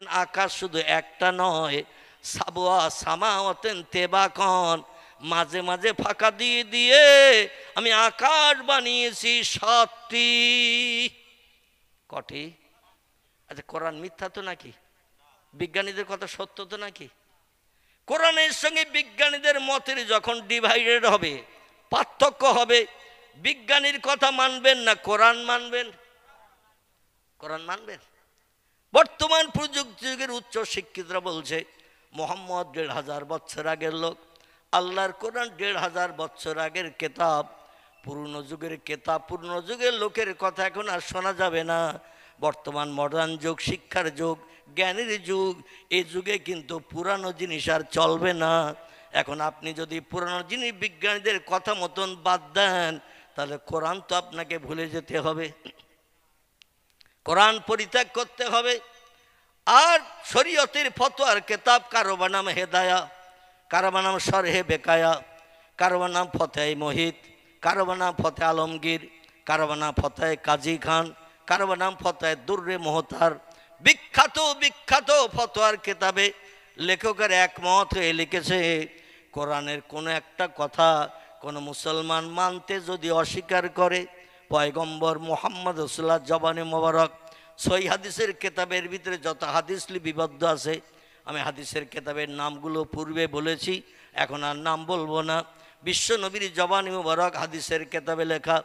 আকাশ শুধু একটা নয়, সাবওয়া সামাওয়াতেন তেবাকন, মাঝে মাঝে ফাঁকা দিয়ে দিয়ে আমি আকাশ বানিয়েছি 7টি। কটি? আচ্ছা, কোরআন মিথ্যা তো নাকি? বিজ্ঞানীদের কথা সত্য তো নাকি? কোরআনের সঙ্গে বিজ্ঞানীদের মতের যখন ডিভাইডেড হবে, পার্থক্য হবে, বিজ্ঞানীর কথা মানবেন না কোরআন মানবেন? কোরআন মানবেন? বর্তমান প্রযুক্তি যুগের উচ্চ শিক্ষিতরা বলছে মোহাম্মদ 1500 বছর আগের লোক, আল্লাহর কোরআন 1500 বছর আগের কেতাব, পুরনো যুগের কেতাব, পুরনো যুগের লোকের কথা এখন আর শোনা যাবে না। বর্তমান মডার্ন যুগ, শিক্ষার যুগ, জ্ঞানের যুগ, এই যুগে কিন্তু পুরানো জিনিস আর চলবে না। এখন আপনি যদি পুরানো জিনিস বিজ্ঞানীদের কথা মতন বাদ দেন, তাহলে কোরআন তো আপনাকে ভুলে যেতে হবে, কোরআন পরিত্যাগ করতে হবে। আর শরীয়তের ফতোয়ার কেতাব কারো বানাম হেদায়া, কারো বানাম শরহে বেকায়া, কারো বানাম ফতেহ মোহিত, কারো বানাম ফতেহ আলমগীর, কারো বানাম ফতেহ কাজী খান, কারো বানাম ফতেহ দুর্রে মোহতার। বিখ্যাত বিখ্যাত ফতোয়ার কেতাবে লেখকের একমত হয়ে লিখেছে, কোরআনের কোনো একটা কথা কোনো মুসলমান মানতে যদি অস্বীকার করে, পয়গম্বর মুহাম্মদ রাসূলুল্লাহ জবানে মোবারক সহি হাদিসের কেতাবের ভিতরে যত হাদিস লিপিবদ্ধ আছে, আমি হাদিসের কেতাবের নামগুলো পূর্বে বলেছি, এখন আর নাম বলবো না। বিশ্ব নবীর জবানে মোবারক হাদিসের কেতাবে লেখা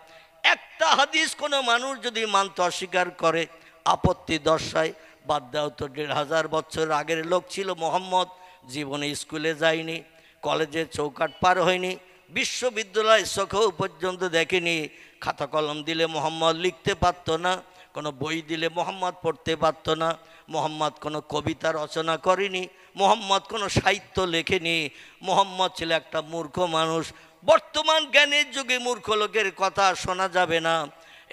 একটা হাদিস কোনো মানুষ যদি মানতে অস্বীকার করে, আপত্তি দর্শায়, বাদ দাও তো 1500 বছর আগের লোক ছিল মোহাম্মদ, জীবনে স্কুলে যায়নি, কলেজে চৌকাট পার হয়নি, বিশ্ববিদ্যালয় চোখেও পর্যন্ত দেখেনি, খাতা কলম দিলে মোহাম্মদ লিখতে পারত না, কোনো বই দিলে মোহাম্মদ পড়তে পারত না, মোহাম্মদ কোনো কবিতা রচনা করেনি, মোহাম্মদ কোনো সাহিত্য লেখেনি, মোহাম্মদ ছিল একটা মূর্খ মানুষ। বর্তমান জ্ঞানের যুগে মূর্খ লোকের কথা শোনা যাবে না।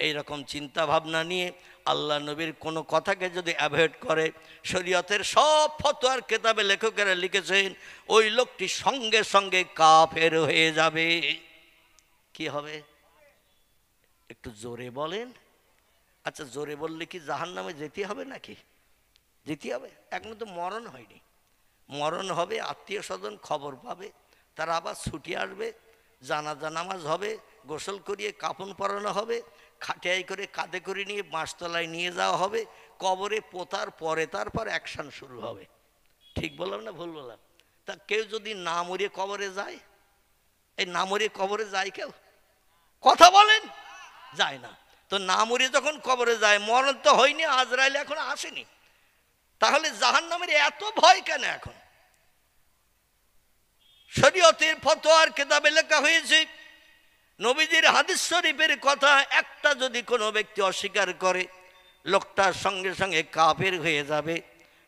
এই রকম চিন্তা ভাবনা নিয়ে আল্লাহ নবীর কোনো কথাকে যদি অ্যাভয়েড করে, শরীয়তের সব ফতোয়ার কেতাবে লেখকেরা লিখেছেন ওই লোকটি সঙ্গে সঙ্গে কাফের হয়ে যাবে। কি হবে? একটু জোরে বলেন। আচ্ছা, জোরে বললে কি জাহান্নামে যেতে হবে নাকি? যেতে হবে। এখনো তো মরণ হয়নি। মরণ হবে, আত্মীয় স্বজন খবর পাবে, তারা আবার ছুটি আসবে, জানাজা নামাজ হবে, গোসল করিয়ে কাফন পরানো হবে, খাটিয়াই করে কাঁধে করে নিয়ে বাঁশতলায় নিয়ে যাওয়া হবে, কবরে পোতার পরে তারপর অ্যাকশন শুরু হবে। ঠিক বললাম না ভুল বললাম? তা কেউ যদি না মরিয়ে কবরে যায়, এই না মরিয়ে কবরে যায় কেউ? কথা বলেন, যায় না। তো না মরিয়ে যখন কবরে যায়, মরণ তো হয়নি, আজরাইল এখন আসেনি, তাহলে জাহান্নামের এত ভয় কেন এখন? শরীয়তের ফতোয়ার কেতাবে লেখা হয়েছে, নবীজির হাদিস শরীফের কথা একটা যদি কোনো ব্যক্তি অস্বীকার করে, লোকটার সঙ্গে সঙ্গে কাফের হয়ে যাবে।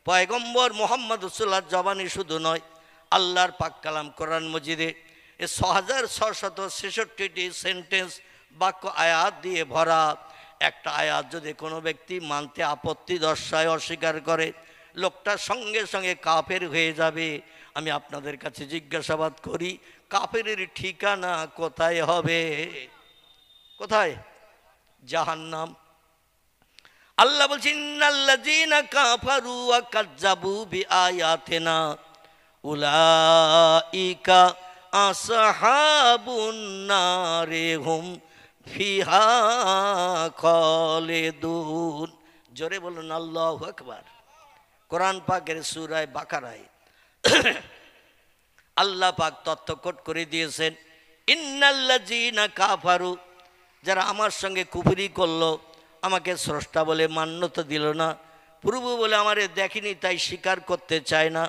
পয়গম্বর মুহাম্মদ রাসূলুল্লাহ জবানি শুধু নয়, আল্লাহর পাক কালাম কোরআন মজিদে 6666টি সেন্টেন্স, বাক্য, আয়াত দিয়ে ভরা। একটা আয়াত যদি কোনো ব্যক্তি মানতে আপত্তি দর্শায়, অস্বীকার করে, লোকটার সঙ্গে সঙ্গে কাফের হয়ে যাবে। আমি আপনাদের কাছে জিজ্ঞাসাবাদ করি, কাফেরের ঠিকানা কোথায় হবে? কোথায়? জাহান্নাম। আল্লাহ বলছেন, ইন্নাল্লাযীনা কাফারু ওয়া কাযযাবু বিআয়াতিনা উলাইকা আসহাবুন নারি হুম ফিহা খালিদুন। জোরে বলুন আল্লাহু আকবার। কোরআন পাকের সূরা বাকারায় আল্লাহ পাক তথ্যকট করে দিয়েছেন, ইন্নাল্লাযীনা কাফারু, যারা আমার সঙ্গে কুফরি করলো, আমাকে স্রষ্টা বলে মান্যতা দিল না, প্রভু বলে আমারে দেখিনি তাই স্বীকার করতে চায় না,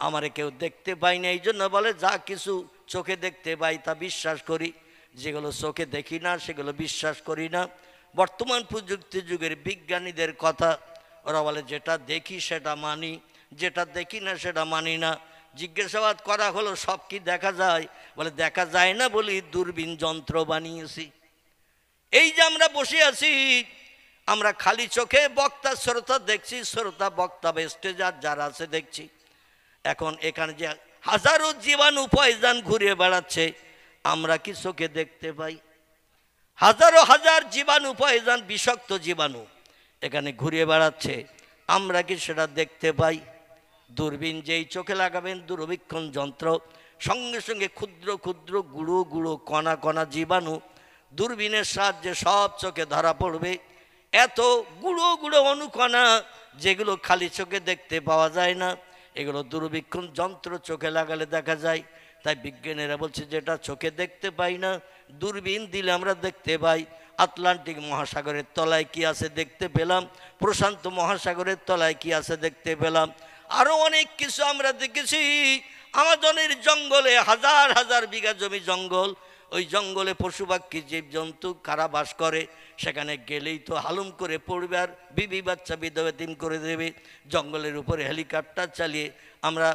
আমারে কেউ দেখতে পাই না, এই জন্য বলে যা কিছু চোখে দেখতে পাই তা বিশ্বাস করি, যেগুলো চোখে দেখি না সেগুলো বিশ্বাস করি না। বর্তমান প্রযুক্তি যুগের বিজ্ঞানীদের কথা, ওরা বলে যেটা দেখি সেটা মানি, যেটা দেখি না সেটা মানি না। জিজ্ঞাসাবাদ করা হলো সব কি দেখা যায়? বলে দেখা যায় না বলি দূরবীন যন্ত্র বানিয়েছি। এই যে আমরা বসে আছি, আমরা খালি চোখে বক্তা শ্রোতা দেখছি, শ্রোতা বক্তা স্টেজার যারা আছে দেখছি। এখন এখানে যে হাজারো জীবাণু পয়জন ঘুরে বেড়াচ্ছে, আমরা কি চোখে দেখতে পাই? হাজারো হাজার জীবাণু পয়জন, বিষাক্ত জীবাণু এখানে ঘুরে বেড়াচ্ছে, আমরা কি সেটা দেখতে পাই? দূরবীন যেই চোখে লাগাবেন দূরবীক্ষণ যন্ত্র, সঙ্গে সঙ্গে ক্ষুদ্র ক্ষুদ্র গুঁড়ো গুঁড়ো কণা কণা জীবাণু দূরবীনের সাহায্যে সব চোখে ধরা পড়বে। এত গুঁড়ো গুঁড়ো অণুকণা যেগুলো খালি চোখে দেখতে পাওয়া যায় না, এগুলো দূরবীক্ষণ যন্ত্র চোখে লাগালে দেখা যায়। তাই বিজ্ঞানীরা বলছে যেটা চোখে দেখতে পাই না, দূরবীন দিলে আমরা দেখতে পাই। আটলান্টিক মহাসাগরের তলায় কি আছে দেখতে পেলাম, প্রশান্ত মহাসাগরের তলায় কি আছে দেখতে পেলাম, আরও অনেক কিছু আমরা দেখেছি। আমাজনের জঙ্গলে হাজার হাজার বিঘা জমি জঙ্গল, ওই জঙ্গলে পশু পাখি জীবজন্তু কারা বাস করে, সেখানে গেলেই তো হালুম করে পড়বে আর বিবি বাচ্চা বিধবা করে দেবে। জঙ্গলের উপরে হেলিকপ্টার চালিয়ে, আমরা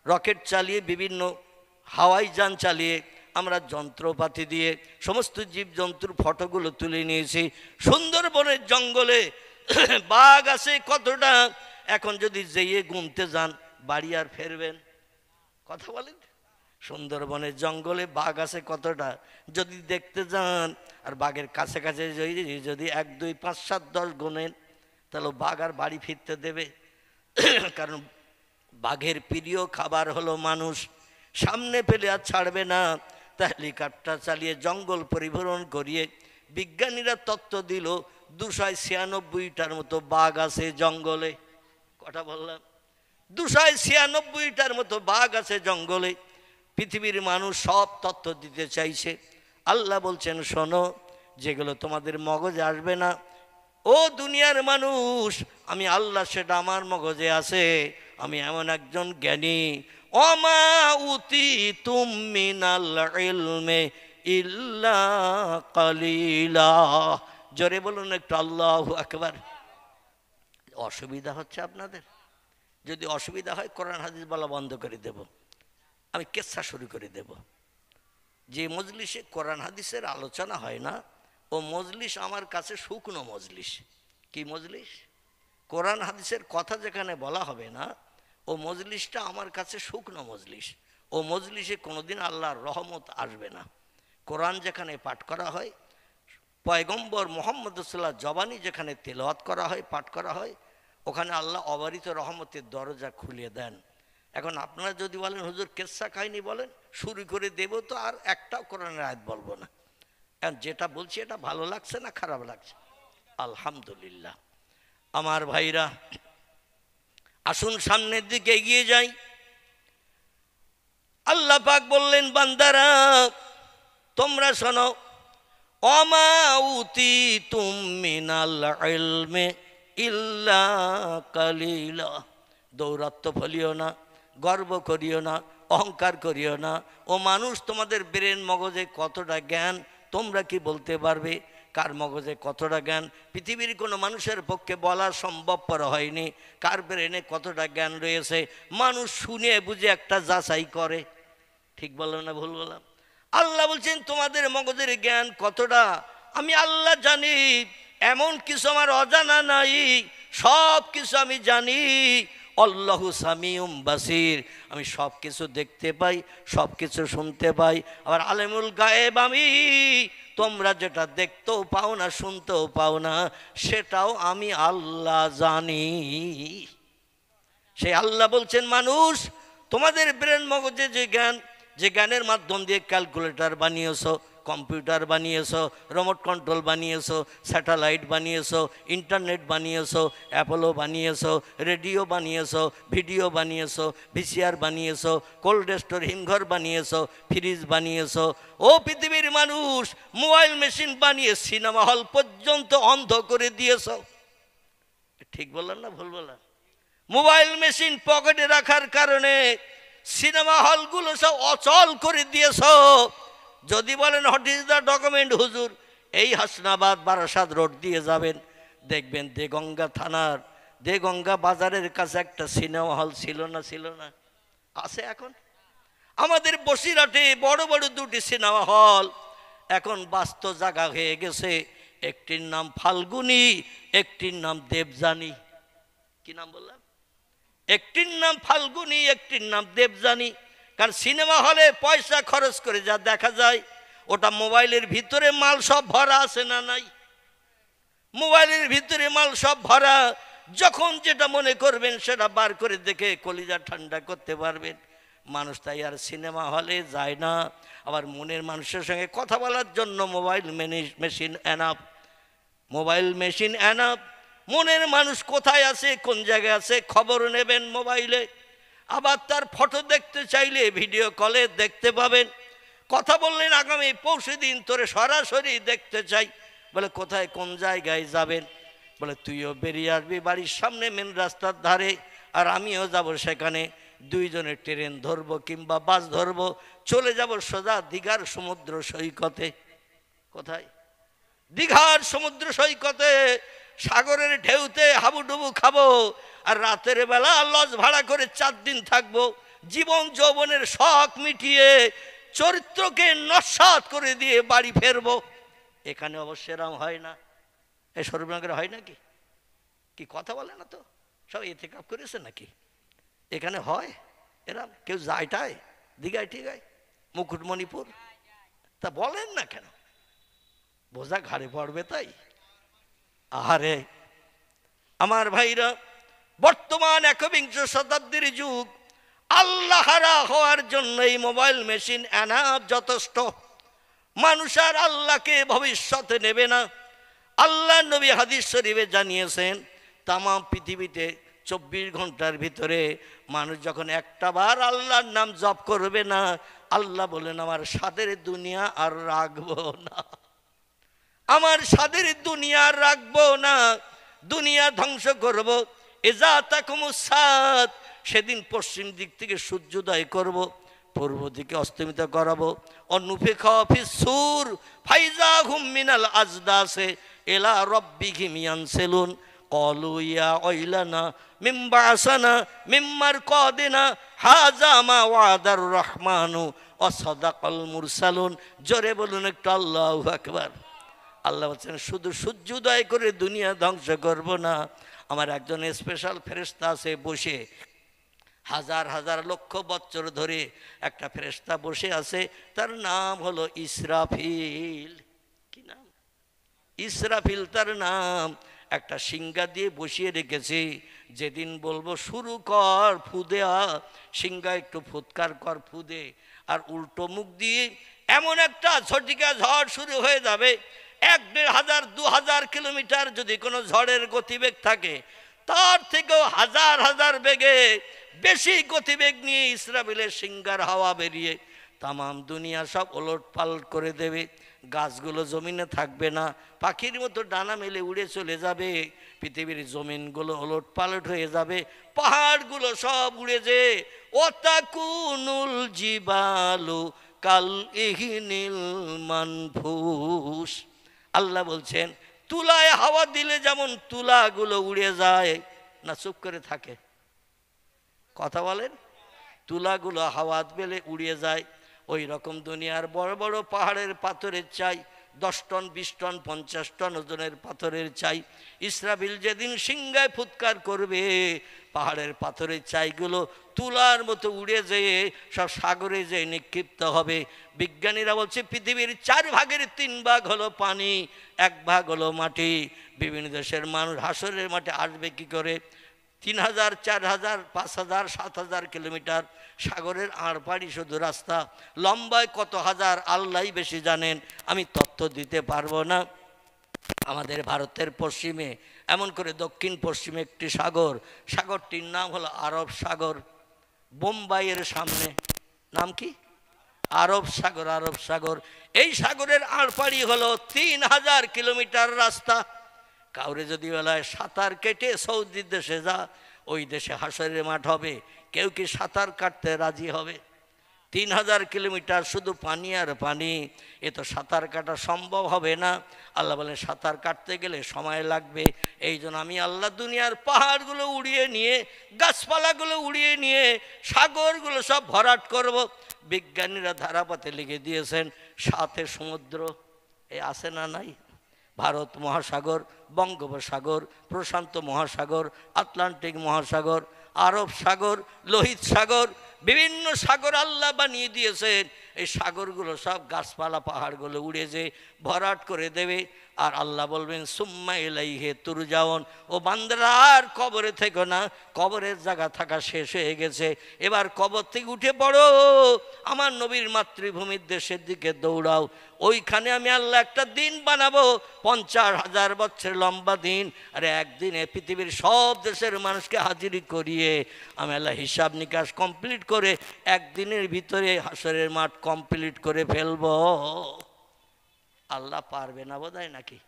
রকেট চালিয়ে, বিভিন্ন হাওয়াই যান চালিয়ে, আমরা যন্ত্রপাতি দিয়ে সমস্ত জীবজন্তুর ফটোগুলো তুলে নিয়েছি। সুন্দরবনের জঙ্গলে বাঘ আছে কতটা, এখন যদি যেয়ে গুনতে যান বাড়ি আর ফেরবেন? কথা বলেন, সুন্দরবনের জঙ্গলে বাঘ আছে কতটা যদি দেখতে যান, আর বাঘের কাছে কাছে যদি 1 2 5 7 10 গোনেন, তাহলে বাঘ আর বাড়ি ফিরতে দেবে? কারণ বাঘের প্রিয় খাবার হলো মানুষ, সামনে পেলে আর ছাড়বে না। তা হেলিকপ্টার চালিয়ে জঙ্গল পরিভ্রমণ করিয়ে বিজ্ঞানীরা তত্ত্ব দিল 296টার মতো বাঘ আছে জঙ্গলে। কথা বললাম, 296টার মতো বাঘ আছে জঙ্গলে। পৃথিবীর মানুষ সব তথ্য দিতে চাইছে। আল্লাহ বলছেন শোনো, যেগুলো তোমাদের মগজে আসবে না ও দুনিয়ার মানুষ, আমি আল্লাহ সেটা আমার মগজে আছে। আমি এমন একজন জ্ঞানী। ওমা উতিতুম মিনাল ইলমি ইল্লা কালিলা। জোরে বলুন একটু আল্লাহু আকবার। অসুবিধা হচ্ছে আপনাদের? যদি অসুবিধা হয় কোরআন হাদিস বলা বন্ধ করে দেব, আমি কেচ্ছা শুরু করে দেব। যে মজলিসে কোরআন হাদিসের আলোচনা হয় না, ও মজলিস আমার কাছে শুকনো মজলিস। কি মজলিস? কোরআন হাদিসের কথা যেখানে বলা হবে না, ও মজলিসটা আমার কাছে শুকনো মজলিস। ও মজলিসে কোনোদিন আল্লাহর রহমত আসবে না। কোরআন যেখানে পাঠ করা হয়, পয়গম্বর মুহাম্মদ সাল্লাল্লাহু আলাইহি জবানি যেখানে তেলাওয়াত করা হয়, পাঠ করা হয়, ওখানে আল্লাহ অবারিত রহমতের দরজা খুলে দেন। এখন আপনারা যদি বলেন হুজুর কেচ্ছা কাহিনী বলেন, শুরু করে দেব তো আর একটাও কোরআনের আয়াত বলবো না। এখন যেটা বলছি এটা ভালো লাগছে না খারাপ লাগছে? আলহামদুলিল্লাহ। আমার ভাইরা, আসুন সামনের দিকে এগিয়ে যাই। আল্লাহ পাক বললেন বান্দারা তোমরা শোনো, ওমা উতিতুম মিনাল ইলমি ইল্লা কালিলা। দৌরাত্ম ফলিও না, গর্ব করিও না, অহংকার করিও না। ও মানুষ, তোমাদের ব্রেন মগজে কতটা জ্ঞান তোমরা কি বলতে পারবে? কার মগজে কতটা জ্ঞান পৃথিবীর কোনো মানুষের পক্ষে বলা সম্ভবপর হয়নি। কার ব্রেনে কতটা জ্ঞান রয়েছে মানুষ শুনে বুঝে একটা যাচাই করে। ঠিক বললাম না ভুল বললাম? আল্লাহ বলছেন তোমাদের মগজের জ্ঞান কতটা আমি আল্লাহ জানি। এমন কিছু আমার অজানা নাই, সব কিছু আমি জানি। আল্লাহু সামিউম বাসির, আমি সব কিছু দেখতে পাই, সব কিছু শুনতে পাই। আবার আলেমুল গায়েব আমি, তোমরা যেটা দেখতেও পাও না, শুনতেও পাও না, সেটাও আমি আল্লাহ জানি। সেই আল্লাহ বলছেন মানুষ তোমাদের ব্রেন মগজে যে জ্ঞান, যে জ্ঞানের মাধ্যম দিয়ে ক্যালকুলেটর বানিয়েছো, কম্পিউটার বানিয়েছো, রিমোট কন্ট্রোল বানিয়েছো, স্যাটেলাইট বানিয়েছো, ইন্টারনেট বানিয়েছো, অ্যাপোলো বানিয়েছো, রেডিও বানিয়েছো, ভিডিও বানিয়েছো, ভিসিআর বানিয়েছো, কোল্ড স্টোর হিমঘর বানিয়েছো, ফ্রিজ বানিয়েছো। ও পৃথিবীর মানুষ, মোবাইল মেশিন বানিয়ে সিনেমা হল পর্যন্ত অন্ধ করে দিয়েছো। ঠিক বললাম না ভুল বললাম? মোবাইল মেশিন পকেটে রাখার কারণে সিনেমা হলগুলো সব অচল করে দিয়েছ। যদি বলেন হোয়াট ইজ দ্য ডকুমেন্ট হুজুর, এই হাসনাবাদ বারাসাত রোড দিয়ে যাবেন, দেখবেন দেগঙ্গা থানার দেগঙ্গা বাজারের কাছে একটা সিনেমা হল ছিল না? ছিল না? আছে এখন। আমাদের বসিরহাটে বড় বড় 2টি সিনেমা হল এখন বাস্ত জায়গা হয়ে গেছে। একটির নাম ফাল্গুনী, একটির নাম দেবযানী। কি নাম বললাম? একটির নাম ফাল্গুনী, একটির নাম দেবযানী। কারণ সিনেমা হলে পয়সা খরচ করে যা দেখা যায়, ওটা মোবাইলের ভিতরে মাল সব ভরা আছে না নাই? মোবাইলের ভিতরে মাল সব ভরা। যখন যেটা মনে করবেন সেটা বার করে দেখে কলিজা ঠান্ডা করতে পারবেন। মানুষ তাই আর সিনেমা হলে যায় না। আবার মনের মানুষের সঙ্গে কথা বলার জন্য mobile machine enough, mobile machine enough. মনের মানুষ কোথায় আছে, কোন জায়গায় আছে খবর নেবেন মোবাইলে। আবার তার ফটো দেখতে চাইলে ভিডিও কলে দেখতে পাবেন। কথা বললেন আগামী পরশু দিন তোরে সরাসরি দেখতে চাই, বলে কোথায় কোন জায়গায় যাবেন, বলে তুইও বেরিয়ে আসবি বাড়ির সামনে মেন রাস্তার ধারে, আর আমিও যাব সেখানে। দুইজনে ট্রেন ধরবো কিংবা বাস ধরবো, চলে যাব সোজা দীঘার সমুদ্র সৈকতে। কোথায়? দীঘার সমুদ্র সৈকতে সাগরের ঢেউতে হাবুডুবু খাবো, আর রাতের বেলা লজ ভাড়া করে 4 দিন থাকবো। জীবন যৌবনের শখ মিটিয়ে চরিত্রকে নস্যাৎ করে দিয়ে বাড়ি ফেরবো। এখানে অবশ্য এরম হয় না। এই সরবনগরে হয় নাকি? কি কথা বলে না তো, সব ইতিকাফ করেছে নাকি? এখানে হয় এরম? কেউ যায়টায় দীঘায় ঠিকায় মুকুটমণিপুর? তা বলেন না কেন? বোঝা ঘাড়ে পড়বে তাই। আহারে আমার ভাইরা, বর্তমান 21 শতাব্দীর যুগ। আল্লাহরা হওয়ার জন্য এই মোবাইল মেশিন এনাফ যথেষ্ট। মানুষ আর আল্লাহকে ভবিষ্যতে নেবে না। আল্লাহ নবী হাদিস শরীফে জানিয়েছেন, তাম পৃথিবীতে 24 ঘন্টার ভিতরে মানুষ যখন একটা বার আল্লাহর নাম জপ করবে না, আল্লাহ বলেন আমার স্বাদের দুনিয়া আর রাখবো না, আমার স্বাদের দুনিয়া আর রাখবো না, দুনিয়া ধ্বংস করব। এজা তাকুমুস সাদ, সেদিন পশ্চিম দিক থেকে সূর্যোদয় করব, পূর্ব দিকে অস্তমিত করাবো। অনুফিখা ফিস সূর ফাইজা হুম মিনাল আজদাসে ইলা রাব্বিহিম ইয়ানসিলুন ক্বালু ইয়া ওয়াইলানা মিম বাসানা মিম মারকাদিনা হাযা মা ওয়াদার রহমানু ওয়া সাদাকাল মুরসালুন। জোরে বলুন একটু আল্লাহু আকবার। আল্লাহ বলছেন শুধু সূর্যোদয় করে দুনিয়া ধ্বংস করব না, আমার একজন স্পেশাল ফেরেশতা আছে বসে, হাজার হাজার লক্ষ বছর ধরে একটা ফেরেশতা বসে আছে, তার নাম হলো ইসরাফিল। কি নাম? ইসরাফিল তার নাম। একটা সিংহা দিয়ে বসিয়ে রেখেছে, যেদিন বলবো শুরু কর ফু দেয়া, সিংহা একটু ফুৎকার কর ফু দে, আর উল্টো মুখ দিয়ে এমন একটা ঝটিকা ঝড় শুরু হয়ে যাবে। 1,500 2,000 কিলোমিটার যদি কোনো ঝড়ের গতিবেগ থাকে, তার থেকেও হাজার হাজার বেগে বেশি গতিবেগ নিয়ে ইসরাফিলের সিংহার হাওয়া বেরিয়ে তামাম দুনিয়া সব ওলট পালট করে দেবে। গাছগুলো জমিনে থাকবে না, পাখির মতো ডানা মেলে উড়ে চলে যাবে। পৃথিবীর জমিনগুলো ওলট পালট হয়ে যাবে, পাহাড়গুলো সব উড়ে যে ওয়াতাকুনুল জিবালু কাল ইহনিল মানফুস। আল্লাহ বলছেন তুলায় হাওয়া দিলে যেমন তুলাগুলো উড়ে যায় না, চুপ করে থাকে? কথা বলেন। তুলাগুলো হাওয়া পেলে উড়িয়ে যায়, ওই রকম দুনিয়ার বড় বড় পাহাড়ের পাথরের চাই 10 টন 20 টন 50 টন ওজনের পাথরের চাই। ইসরাফিল যেদিন সিংহায় ফুৎকার করবে, পাহাড়ের পাথরের চাইগুলো তুলার মতো উড়ে যেয়ে সব সাগরে যেয়ে নিক্ষিপ্ত হবে। বিজ্ঞানীরা বলছে পৃথিবীর 4 ভাগের 3 ভাগ হলো পানি, 1 ভাগ হলো মাটি। বিভিন্ন দেশের মানুষ হাসরের মাঠে আসবে কি করে? 3,000 4,000 5,000 7,000 কিলোমিটার সাগরের আড়পাড়ি শুধু রাস্তা, লম্বায় কত হাজার আল্লাহই বেশি জানেন, আমি তথ্য দিতে পারবো না। আমাদের ভারতের পশ্চিমে এমন করে দক্ষিণ পশ্চিমে একটি সাগর, সাগরটির নাম হলো আরব সাগর। বোম্বাইয়ের সামনে নাম কি? আরব সাগর। আরব সাগর, এই সাগরের আড়পাড়ি হলো 3,000 কিলোমিটার রাস্তা। কাউরে যদি বেলায় সাঁতার কেটে সৌদি দেশে যা, ওই দেশে হাসরের মাঠ হবে, কেউ কি সাঁতার কাটতে রাজি হবে? 3,000 কিলোমিটার শুধু পানি আর পানি, এ তো সাঁতার কাটা সম্ভব হবে না। আল্লাহ বলেন সাঁতার কাটতে গেলে সময় লাগবে। এই জন্য আমি আল্লাহ দুনিয়ার পাহাড়গুলো উড়িয়ে নিয়ে, গাছপালাগুলো উড়িয়ে নিয়ে সাগরগুলো সব ভরাট করব। বিজ্ঞানীরা ধারাপাতে লিখে দিয়েছেন 7 সমুদ্র এ আছে না নাই? ভারত মহাসাগর, বঙ্গোপসাগর, প্রশান্ত মহাসাগর, আটলান্টিক মহাসাগর, আরব সাগর, লোহিত সাগর, বিভিন্ন সাগর আল্লাহ বানিয়ে দিয়েছেন। এই সাগরগুলো সব গাছপালা পাহাড়গুলো উড়ে যে ভরাট করে দেবে। আর আল্লাহ বলবেন সুম্মা ইলাইহি তুরজাউন, ও বান্দারা আর কবরে থেকো না, কবরের জায়গা থাকা শেষ হয়ে গেছে, এবার কবর থেকে উঠে পড়ো, আমার নবীর মাতৃভূমির দেশের দিকে দৌড়াও। ওইখানে আমি আল্লাহ একটা দিন বানাবো, 50,000 বছর লম্বা দিন। আর একদিনে পৃথিবীর সব দেশের মানুষকে হাজিরি করিয়ে আমি আল্লাহ হিসাব নিকাশ কমপ্লিট করে একদিনের ভিতরে হাসরের মাঠ কমপ্লিট করে ফেলবো। আল্লাহ পারবে না বোধহয় নাকি?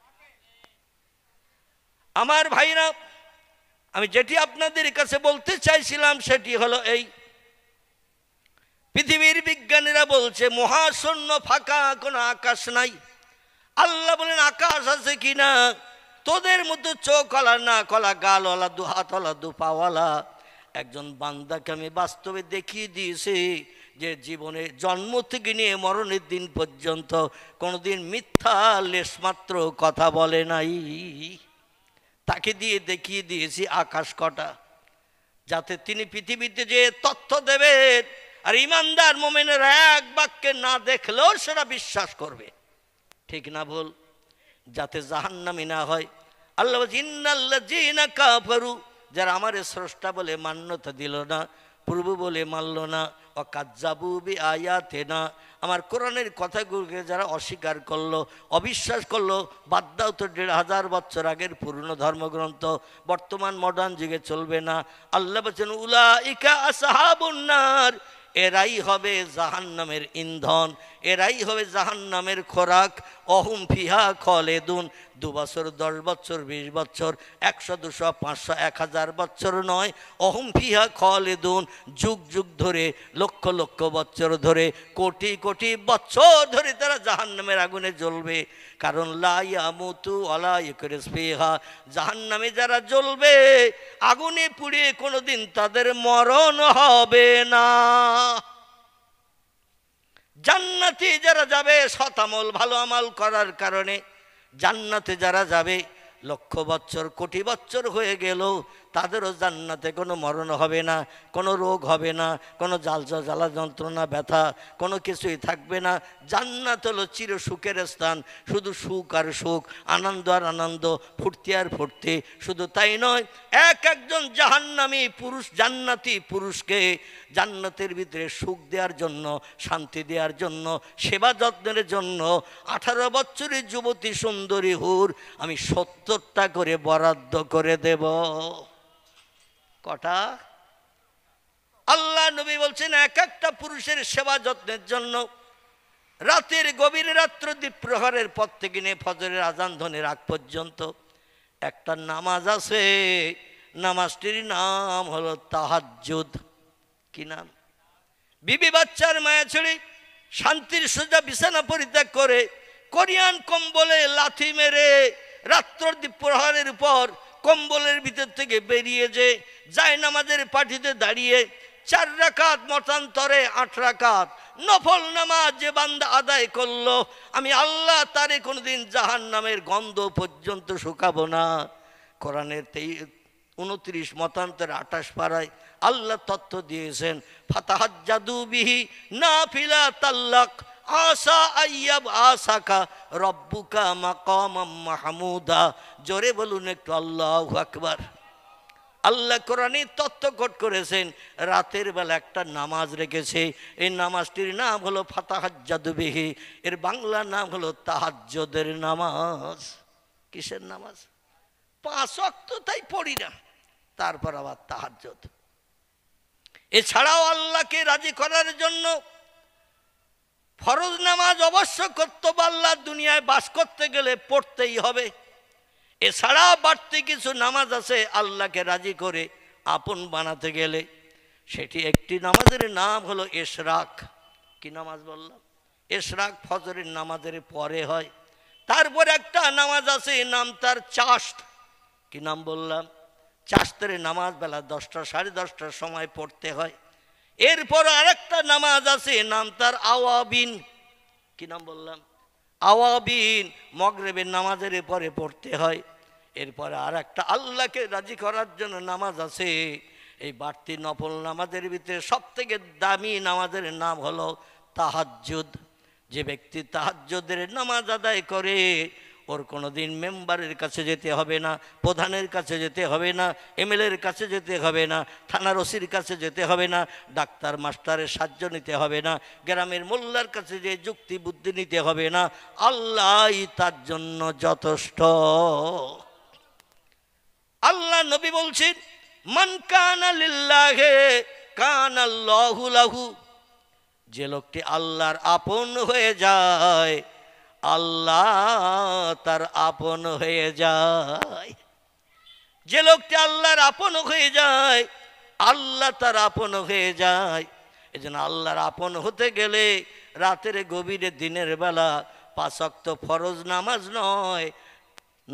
আমার ভাইরা, আমি যেটি আপনাদের কাছে বলতে চাইছিলাম সেটি হলো এই, পৃথিবীর বিজ্ঞানীরা বলছে মহাশূন্য ফাঁকা, কোনো আকাশ নাই। আল্লাহ বলেন আকাশ আছে কিনা? তোদের মতো চোখওয়ালা না কলা গালওয়ালা দু হাতওয়ালা দু পাওয়ালা একজন বান্দাকে আমি বাস্তবে দেখিয়ে দিয়েছি যে জীবনে জন্ম থেকে নিয়ে মরণের দিন পর্যন্ত কোনোদিন মিথ্যা লেশমাত্র কথা বলে নাই। তাকে দিয়ে দেখিয়ে দিয়েছি আকাশ কটা, যাতে তিনি পৃথিবীতে যে তথ্য দেবেন আর ইমানদার মোমেনের এক বাক্যে না দেখলেও সেটা বিশ্বাস করবে। ঠিক না ভুল? যাতে জাহান্নামী না হয়। আল্লাহ ইন্নাল্লাযীনা কাফারু, যারা আমার স্রষ্টা বলে মান্যতা দিল না, প্রভু বলে মানল না, ওয়াকাজ্জাবু বিআয়াতিনা, আমার কোরআনের কথাগুলোকে যারা অস্বীকার করলো, অবিশ্বাস করলো, বাদ দাও তো 1,500 বছর আগের পুরনো ধর্মগ্রন্থ বর্তমান মডার্ন যুগে চলবে না। আল্লাহ বলেছেন উলাইকা আসহাবুন নার, এরাই হবে জাহান্নামের ইন্ধন, এরাই হবে জাহান্নামের খোরাক। অহুম ফিহা খালিদুন, 2 বছর 10 বছর 20 বছর 100 200 500 1000 বছর নয়, অহুম ফিহা খালিদুন, যুগ যুগ ধরে, লক্ষ লক্ষ বছর ধরে, কোটি কোটি বছর ধরে তারা জাহান্নামের আগুনে জ্বলবে। কারণ লা ইয়ামুতু ওয়ালা ইয়াকুরু ফিহা, জাহান্নামে যারা জ্বলবে আগুনে পুড়িয়ে কোনোদিন তাদের মরণ হবে না। জান্নাতে যারা যাবে সৎ আমল ভালো আমল করার কারণে, জান্নাতে যারা যাবে লক্ষ বছর কোটি বছর হয়ে গেল তাদেরও জান্নাতে কোনো মরণ হবে না, কোনো রোগ হবে না, কোনো জ্বালা যন্ত্রণা ব্যথা কোনো কিছুই থাকবে না। জান্নাত হলো চির সুখের স্থান, শুধু সুখ আর সুখ, আনন্দ আর আনন্দ, ফুর্তি আর ফুর্তি। শুধু তাই নয়, একজন জাহান্নামী পুরুষ জান্নাতি পুরুষকে জান্নাতের ভিতরে সুখ দেওয়ার জন্য, শান্তি দেওয়ার জন্য, সেবা যত্নের জন্য 18 বছরের যুবতী সুন্দরী হুর আমি 70টা করে বরাদ্দ করে দেব। কটা? আল্লাহ নবী বলছেন একটা পুরুষের সেবা যত্নের জন্য রাতের গভীর রাত্র দ্বীপ্রহরের পর থেকে নিয়ে ফজরের আজান ধ্বনির আগ পর্যন্ত একটা নামাজ আছে, নামাজটির নাম হলো তাহাজ্জুদ। কি নাম? বিবি বাচ্চার মায়া ছেড়ে শান্তির সোজা বিছানা পরিত্যাগ করে কোরিয়ান কম্বলে লাথি মেরে রাত্র দ্বীপ্রহরের উপর কম্বলের ভিতর থেকে বেরিয়ে যে যায় নামাজের পাঠিতে দাঁড়িয়ে 4 রাকাত মতান্তরে 8 রাকাত নফল নামাজ যে বান্দা আদায় করলো, আমি আল্লাহ তারে কোনোদিন জাহান্নামের গন্ধ পর্যন্ত শুকাবো না। কোরআনের 29 মতান্তরে 28 পারায় আল্লাহ তথ্য দিয়েছেন ফাতাহাজ্জাদু বিহি নাফিলা তাল্লাক আসা আইয়াব আসাকা রব্বুকা মাকামাম মাহমুদা। জোরে বলুন একটু আল্লাহু আকবার। আল্লাহ কোরআনে তথ্য কোট করেছেন রাতের বেলা একটা নামাজ রেখেছে, এই নামাজটির নাম হলো ফাতাহাজ্জাদু বিহি, এর বাংলা নাম হলো তাহাজ্জুদের নামাজ। কিসের নামাজ? 5 ওয়াক্ত তাই পড়ি না, তারপর আবার তাহাজ্জুদ। এছাড়াও আল্লাহকে রাজি করার জন্য ফরজ নামাজ অবশ্য কর্তব্য, আল্লাহ দুনিয়ায় বাস করতে গেলে পড়তেই হবে। এছাড়া বাড়তি কিছু নামাজ আছে আল্লাহকে রাজি করে আপন বানাতে গেলে, সেটি একটি নামাজের নাম হলো ইশরাক। কি নামাজ বললাম? ইশরাক ফজরের নামাজের পরে হয়। তারপর একটা নামাজ আছে নাম তার চাশত। কি নাম বললাম? চাশতের নামাজ বেলা 10টা 10:30টার সময় পড়তে হয়। এরপর আরেকটা নামাজ আছে নাম তার আওয়াবিন। কি নাম বললাম? আওয়াবিন মাগরিবের নামাজের পরে পড়তে হয়। এরপরে আর একটা আল্লাহকে রাজি করার জন্য নামাজ আছে, এই বাড়তি নফল নামাজের ভিতরে সবথেকে দামি নামাজের নাম হলো তাহাজ্জুদ। যে ব্যক্তি তাহাজ্জুদের নামাজ আদায় করে ওর কোনোদিন মেম্বারের কাছে যেতে হবে না, প্রধানের কাছে যেতে হবে না, এমএলএর কাছে যেতে হবে না, থানার ওসির কাছে যেতে হবে না, ডাক্তার মাস্টারের সাহায্য নিতে হবে না, গ্রামের মোল্লার কাছে যে যুক্তি বুদ্ধি নিতে হবে না, আল্লাহই তার জন্য যথেষ্ট। আল্লাহ নবী বলছেন, মান কানা লিল্লাহি কানাল্লাহু লাহু। যে লোকটি আল্লাহর আপন হয়ে যায়, আল্লাহ তার আপন হয়ে যায়। যে লোকটি আল্লাহর আপন হয়ে যায়, আল্লাহ তার আপন হয়ে যায়। এজন্য আল্লাহর আপন হতে গেলে রাতের গভীরে দিনের বেলা 5 ওয়াক্ত ফরজ নামাজ নয়,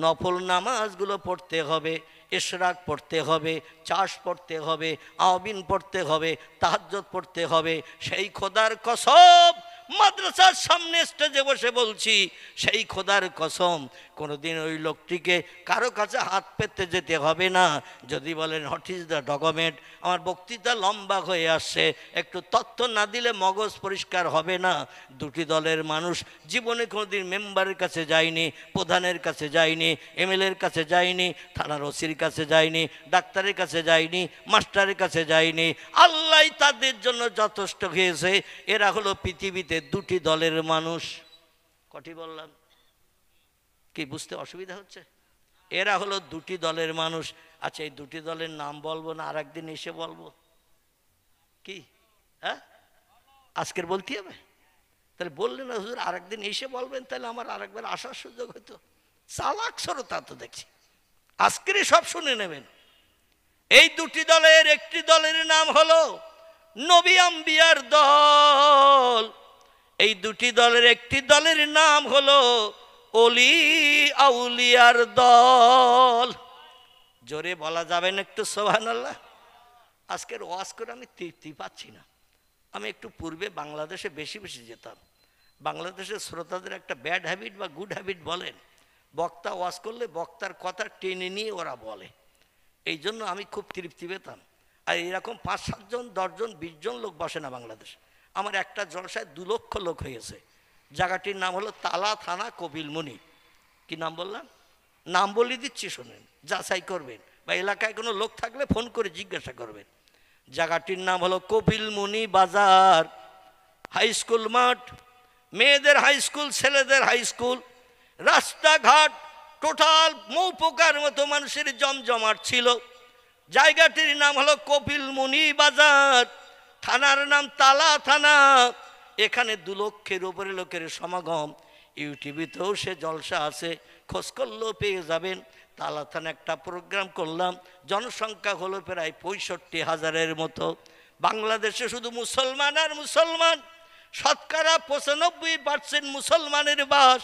নফল নামাজগুলো পড়তে হবে। ইশরাক পড়তে হবে, চাষ পড়তে হবে, আওবিন পড়তে হবে, তাহাজ্জুদ পড়তে হবে। সেই খোদার কসম, মাদ্রাসার সামনে স্টেজে বসে বলছি, সেই খোদার কসম, কোনোদিন ওই লোকটিকে কারো কাছে হাত পেতে যেতে হবে না। যদি বলেন হোয়াট ইজ দ্য ডকুমেন্ট, আমার বক্তৃতা লম্বা হয়ে আসছে, একটু তথ্য না দিলে মগজ পরিষ্কার হবে না। দুটি দলের মানুষ জীবনে কোনোদিন মেম্বারের কাছে যায়নি, প্রধানের কাছে যায়নি, এমএলএর কাছে যায়নি, থানার ওসির কাছে যায়নি, ডাক্তারের কাছে যায়নি, মাস্টারের কাছে যায়নি। আল্লাহ তাদের জন্য যথেষ্ট হয়েছে। এরা হলো পৃথিবীতে দুটি দলের মানুষ। কটি বললাম? কি বুঝতে অসুবিধা হচ্ছে? এরা হলো দুটি দলের মানুষ। আচ্ছা, এই দুটি দলের নাম বলবো না আর একদিন এসে বলবো? কি হ্যাঁ, আজকের বলতে হবে? তাহলে বললেন না হুজুর আর একদিন এসে বলবেন, তাহলে আমার আর একবার আসার সুযোগ হতো। চালাক সরতা তো দেখছি, আজকেরই সব শুনে নেবেন। এই দুটি দলের একটি দলের নাম হলো নবী আম্বিয়ার দল। এই দুটি দলের একটি দলের নাম হলো অলি আউলিয়ার দল। জোরে বলা যাবেন একটু সুবহানাল্লাহ? আজকের ওয়াজ করে আমি তৃপ্তি পাচ্ছি না। আমি একটু পূর্বে বাংলাদেশে বেশি বেশি যেতাম। বাংলাদেশের শ্রোতাদের একটা ব্যাড হ্যাবিট বা গুড হ্যাবিট বলেন, বক্তা ওয়াজ করলে বক্তার কথা টেনে নিয়ে ওরা বলে। এই জন্য আমি খুব তৃপ্তি পেতাম। আর এরকম 5-7 জন 10 জন 20 জন লোক বসে না বাংলাদেশ। আমার একটা জলসায় 2 লক্ষ লোক হয়েছে। জায়গাটির নাম হলো তালা থানা কপিলমুনি। কি নাম বললাম? নাম বলে দিচ্ছি, শোনেন, যাচাই করবেন, বা এলাকায় কোনো লোক থাকলে ফোন করে জিজ্ঞাসা করবেন। জায়গাটির নাম হলো কপিলমুনি বাজার। হাই স্কুল মাঠ, মেয়েদের হাই স্কুল, ছেলেদের হাই স্কুল, রাস্তাঘাট টোটাল মৌপোকার মতো মানুষের জমজমাট ছিল। জায়গাটির নাম হলো কপিলমুনি বাজার, থানার নাম তালা থানা। এখানে 2 লক্ষের উপরে লোকের সমাগম। ইউটিউবেতেও সে জলসা আছে, খোঁজ করলেও পেয়ে যাবেন। তালা থানা একটা প্রোগ্রাম করলাম, জনসংখ্যা হলো প্রায় 65,000-এর মতো। বাংলাদেশে শুধু মুসলমান আর মুসলমান, শতকরা 95% মুসলমানের বাস।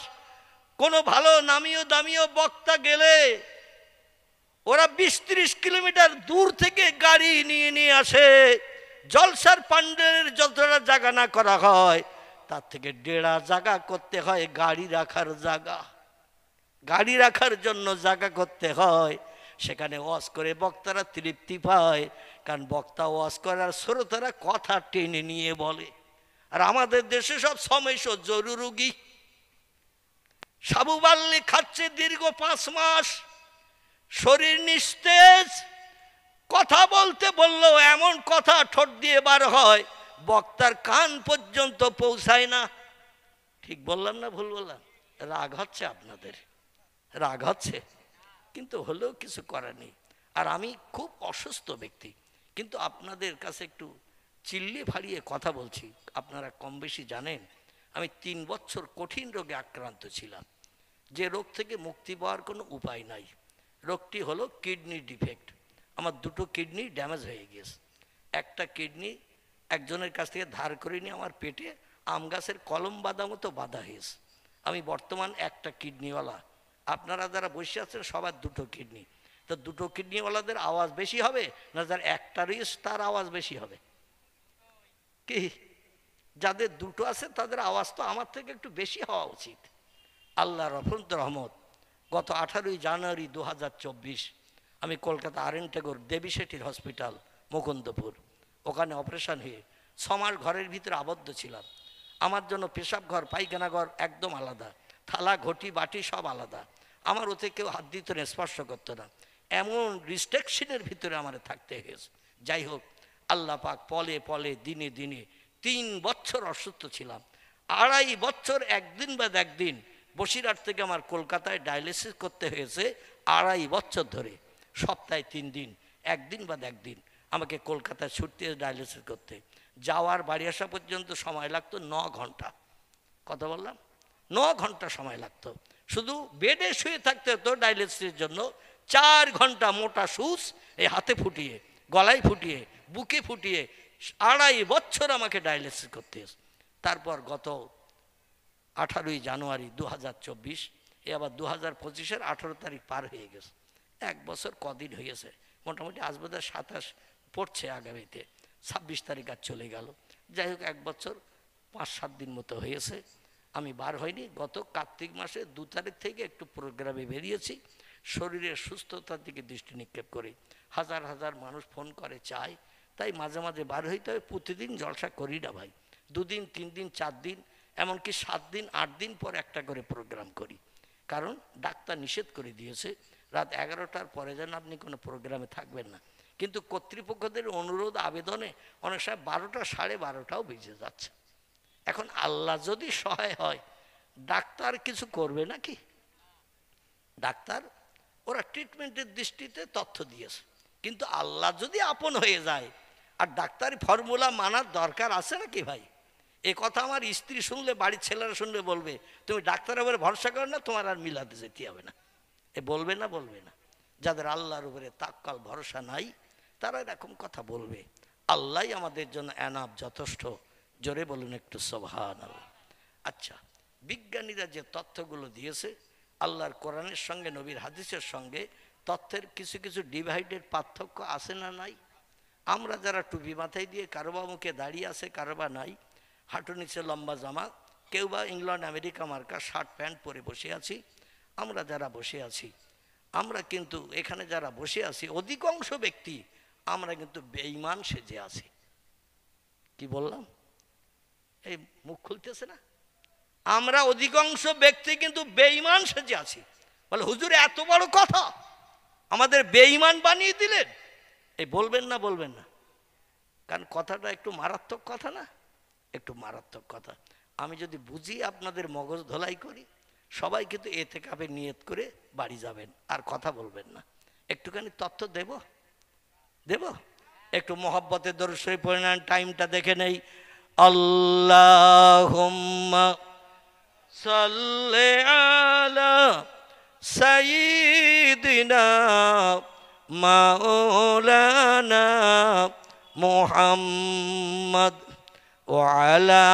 কোনো ভালো নামিও দামিও বক্তা গেলে ওরা 20-30 কিলোমিটার দূর থেকে গাড়ি নিয়ে নিয়ে আসে। জলসার প্যান্ডেলের যতটা জায়গা না করা হয়, তার থেকে 1.5 জায়গা করতে হয় গাড়ি রাখার জায়গা। গাড়ি রাখার জন্য জায়গা করতে হয়। সেখানে ওয়াজ করে বক্তারা তৃপ্তি পায়, কারণ বক্তা ওয়াজ করার শ্রোতারা কথা টেনে নিয়ে বলে। আর আমাদের দেশে সব সমস্য জরুরুগী, সাবু বাল্লি খাচ্ছে দীর্ঘ 5 মাস, শরীর নিস্তেজ, কথা বলতে বললেও এমন কথা ঠোঁট দিয়ে বার হয় বক্তার কান পর্যন্ত পৌঁছায় না। ঠিক বললাম না ভুল বললাম? রাগ হচ্ছে আপনাদের? রাগ হচ্ছে, কিন্তু হলেও কিছু করার নেই। আর আমি খুব অসুস্থ ব্যক্তি, কিন্তু আপনাদের কাছে একটু চিল্লি ভাড়িয়ে কথা বলছি। আপনারা কম বেশি জানেন আমি 3 বছর কঠিন রোগে আক্রান্ত ছিলাম, যে রোগ থেকে মুক্তি পাওয়ার কোনো উপায় নাই। রোগটি হলো কিডনি ডিফেক্ট। আমার 2টো কিডনি ড্যামেজ হয়ে গিয়েছে। একটা কিডনি একজনের কাছ থেকে ধার করে নিয়ে আমার পেটে আম গাছের কলম বাঁধা মতো বাঁধা হয়েছে। আমি বর্তমান একটা কিডনিওয়ালা। আপনারা যারা বসে আছেন সবার 2টো কিডনি। তো 2টো কিডনিওয়ালাদের আওয়াজ বেশি হবে না যার একটা রয়েছে তার আওয়াজ বেশি হবে? কি যাদের 2টো আছে তাদের আওয়াজ তো আমার থেকে একটু বেশি হওয়া উচিত। আল্লাহ রহমত, গত 18ই জানুয়ারি 2024 আমি কলকাতা আরএন টেগোর দেবী শেঠির হসপিটাল মুকুন্দপুর। ওখানে অপারেশন হয়ে 6 মাস ঘরের ভিতরে আবদ্ধ ছিলাম। আমার জন্য পেশাব ঘর পায়খানা ঘর একদম আলাদা, থালা ঘটি বাটি সব আলাদা। আমার ওতে কেউ হাত দিত না, স্পর্শ করতো না, এমন রিস্ট্রিকশনের ভিতরে আমার থাকতে হয়েছে। যাই হোক, আল্লাহ পাক পলে পলে দিনে দিনে 3 বছর অসুস্থ ছিলাম। 2.5 বছর একদিন বাদ একদিন বসিরহাট থেকে আমার কলকাতায় ডায়ালিসিস করতে হয়েছে। 2.5 বছর ধরে সপ্তাহে 3 দিন, একদিন বাদ একদিন আমাকে কলকাতায় ছুটতে ডায়ালিসিস করতে। যাওয়ার বাড়ি আসা পর্যন্ত সময় লাগতো 9 ঘন্টা। কথা বললাম, 9 ঘন্টা সময় লাগতো। শুধু বেডে শুয়ে থাকতে হতো ডায়ালিসিসের জন্য। 4 ঘন্টা মোটা সুচ এই হাতে ফুটিয়ে, গলায় ফুটিয়ে, বুকে ফুটিয়ে 2.5 বছর আমাকে ডায়ালিসিস করতে হয়েছে। তারপর গত 18ই জানুয়ারি 2024, এ আবার 2025-এর 18 তারিখ পার হয়ে গেছে। 1 বছর কদিন হয়েছে, মোটামুটি আজ বোধহয় 27 পড়ছে, আগামীতে 26 তারিখ আর চলে গেল। যাই হোক, 1 বছর 5-7 দিন মতো হয়েছে আমি বার হইনি। গত কার্তিক মাসে 2 তারিখ থেকে একটু প্রোগ্রামে বেরিয়েছি, শরীরের সুস্থতার দিকে দৃষ্টি নিক্ষেপ করে। হাজার হাজার মানুষ ফোন করে, চায়, তাই মাঝে মাঝে বার হইতে হয়। প্রতিদিন জলসা করি না ভাই, 2 দিন 3 দিন 4 দিন এমনকি 7 দিন 8 দিন পর একটা করে প্রোগ্রাম করি। কারণ ডাক্তার নিষেধ করে দিয়েছে রাত 11টার পরে যেন আপনি কোনো প্রোগ্রামে থাকবেন না। কিন্তু কর্তৃপক্ষদের অনুরোধ আবেদনে অনেক সময় 12টা 12:30টাও বেজে যাচ্ছে। এখন আল্লাহ যদি সহায় হয়, ডাক্তার কিছু করবে নাকি? ডাক্তার ওরা ট্রিটমেন্টের দৃষ্টিতে তথ্য দিয়েছে, কিন্তু আল্লাহ যদি আপন হয়ে যায়, আর ডাক্তারি ফর্মুলা মানার দরকার আছে নাকি ভাই? এ কথা আমার স্ত্রী শুনলে, বাড়ির ছেলেরা শুনলে বলবে, তুমি ডাক্তারের উপরে ভরসা করো না, তোমার আর মিলাতে যেতে হবে না। এ বলবে না? বলবে না? যাদের আল্লাহর উপরে তাক্কাল ভরসা নাই তারা এরকম কথা বলবে। আল্লাহই আমাদের জন্য এনাফ, যথেষ্ট। জোরে বলুন একটু সুবহানাল্লাহ। আচ্ছা, বিজ্ঞানীরা যে তথ্যগুলো দিয়েছে, আল্লাহর কোরআনের সঙ্গে নবীর হাদিসের সঙ্গে তথ্যের কিছু কিছু ডিভাইডেড পার্থক্য আছে না নাই? আমরা যারা টুপি মাথায় দিয়ে, কারোবা মুখে দাঁড়িয়ে আছে, কারোবা নাই, হাঁটু নিচে লম্বা জামা, কেউ বা ইংল্যান্ড আমেরিকা মার্কা শার্ট প্যান্ট পরে বসে আছি, আমরা যারা বসে আছি, আমরা কিন্তু এখানে যারা বসে আছি অধিকাংশ ব্যক্তি আমরা কিন্তু বেঈমান সেজে আছি। কি বললাম? এই মুখ খুলতেছে না? আমরা অধিকাংশ ব্যক্তি কিন্তু বেঈমান সেজে আছি। বলে, হুজুর এত বড় কথা আমাদের বেঈমান বানিয়ে দিলেন। এই বলবেন না? বলবেন না? কারণ কথাটা একটু মারাত্মক কথা না? একটু মারাত্মক কথা। আমি যদি বুঝি আপনাদের মগজ ধোলাই করি, সবাই কিন্তু এতেকাফে নিয়ত করে বাড়ি যাবেন, আর কথা বলবেন না। একটুখানি তথ্য দেব দেব একটু মহব্বতে দরুদ শরীফ পড়ে নেন, টাইমটা দেখে নেই। আল্লাহুম্মা সাল্লি আলা সাইয়্যিদিনা মাওলানা মুহাম্মদ ওয়া আলা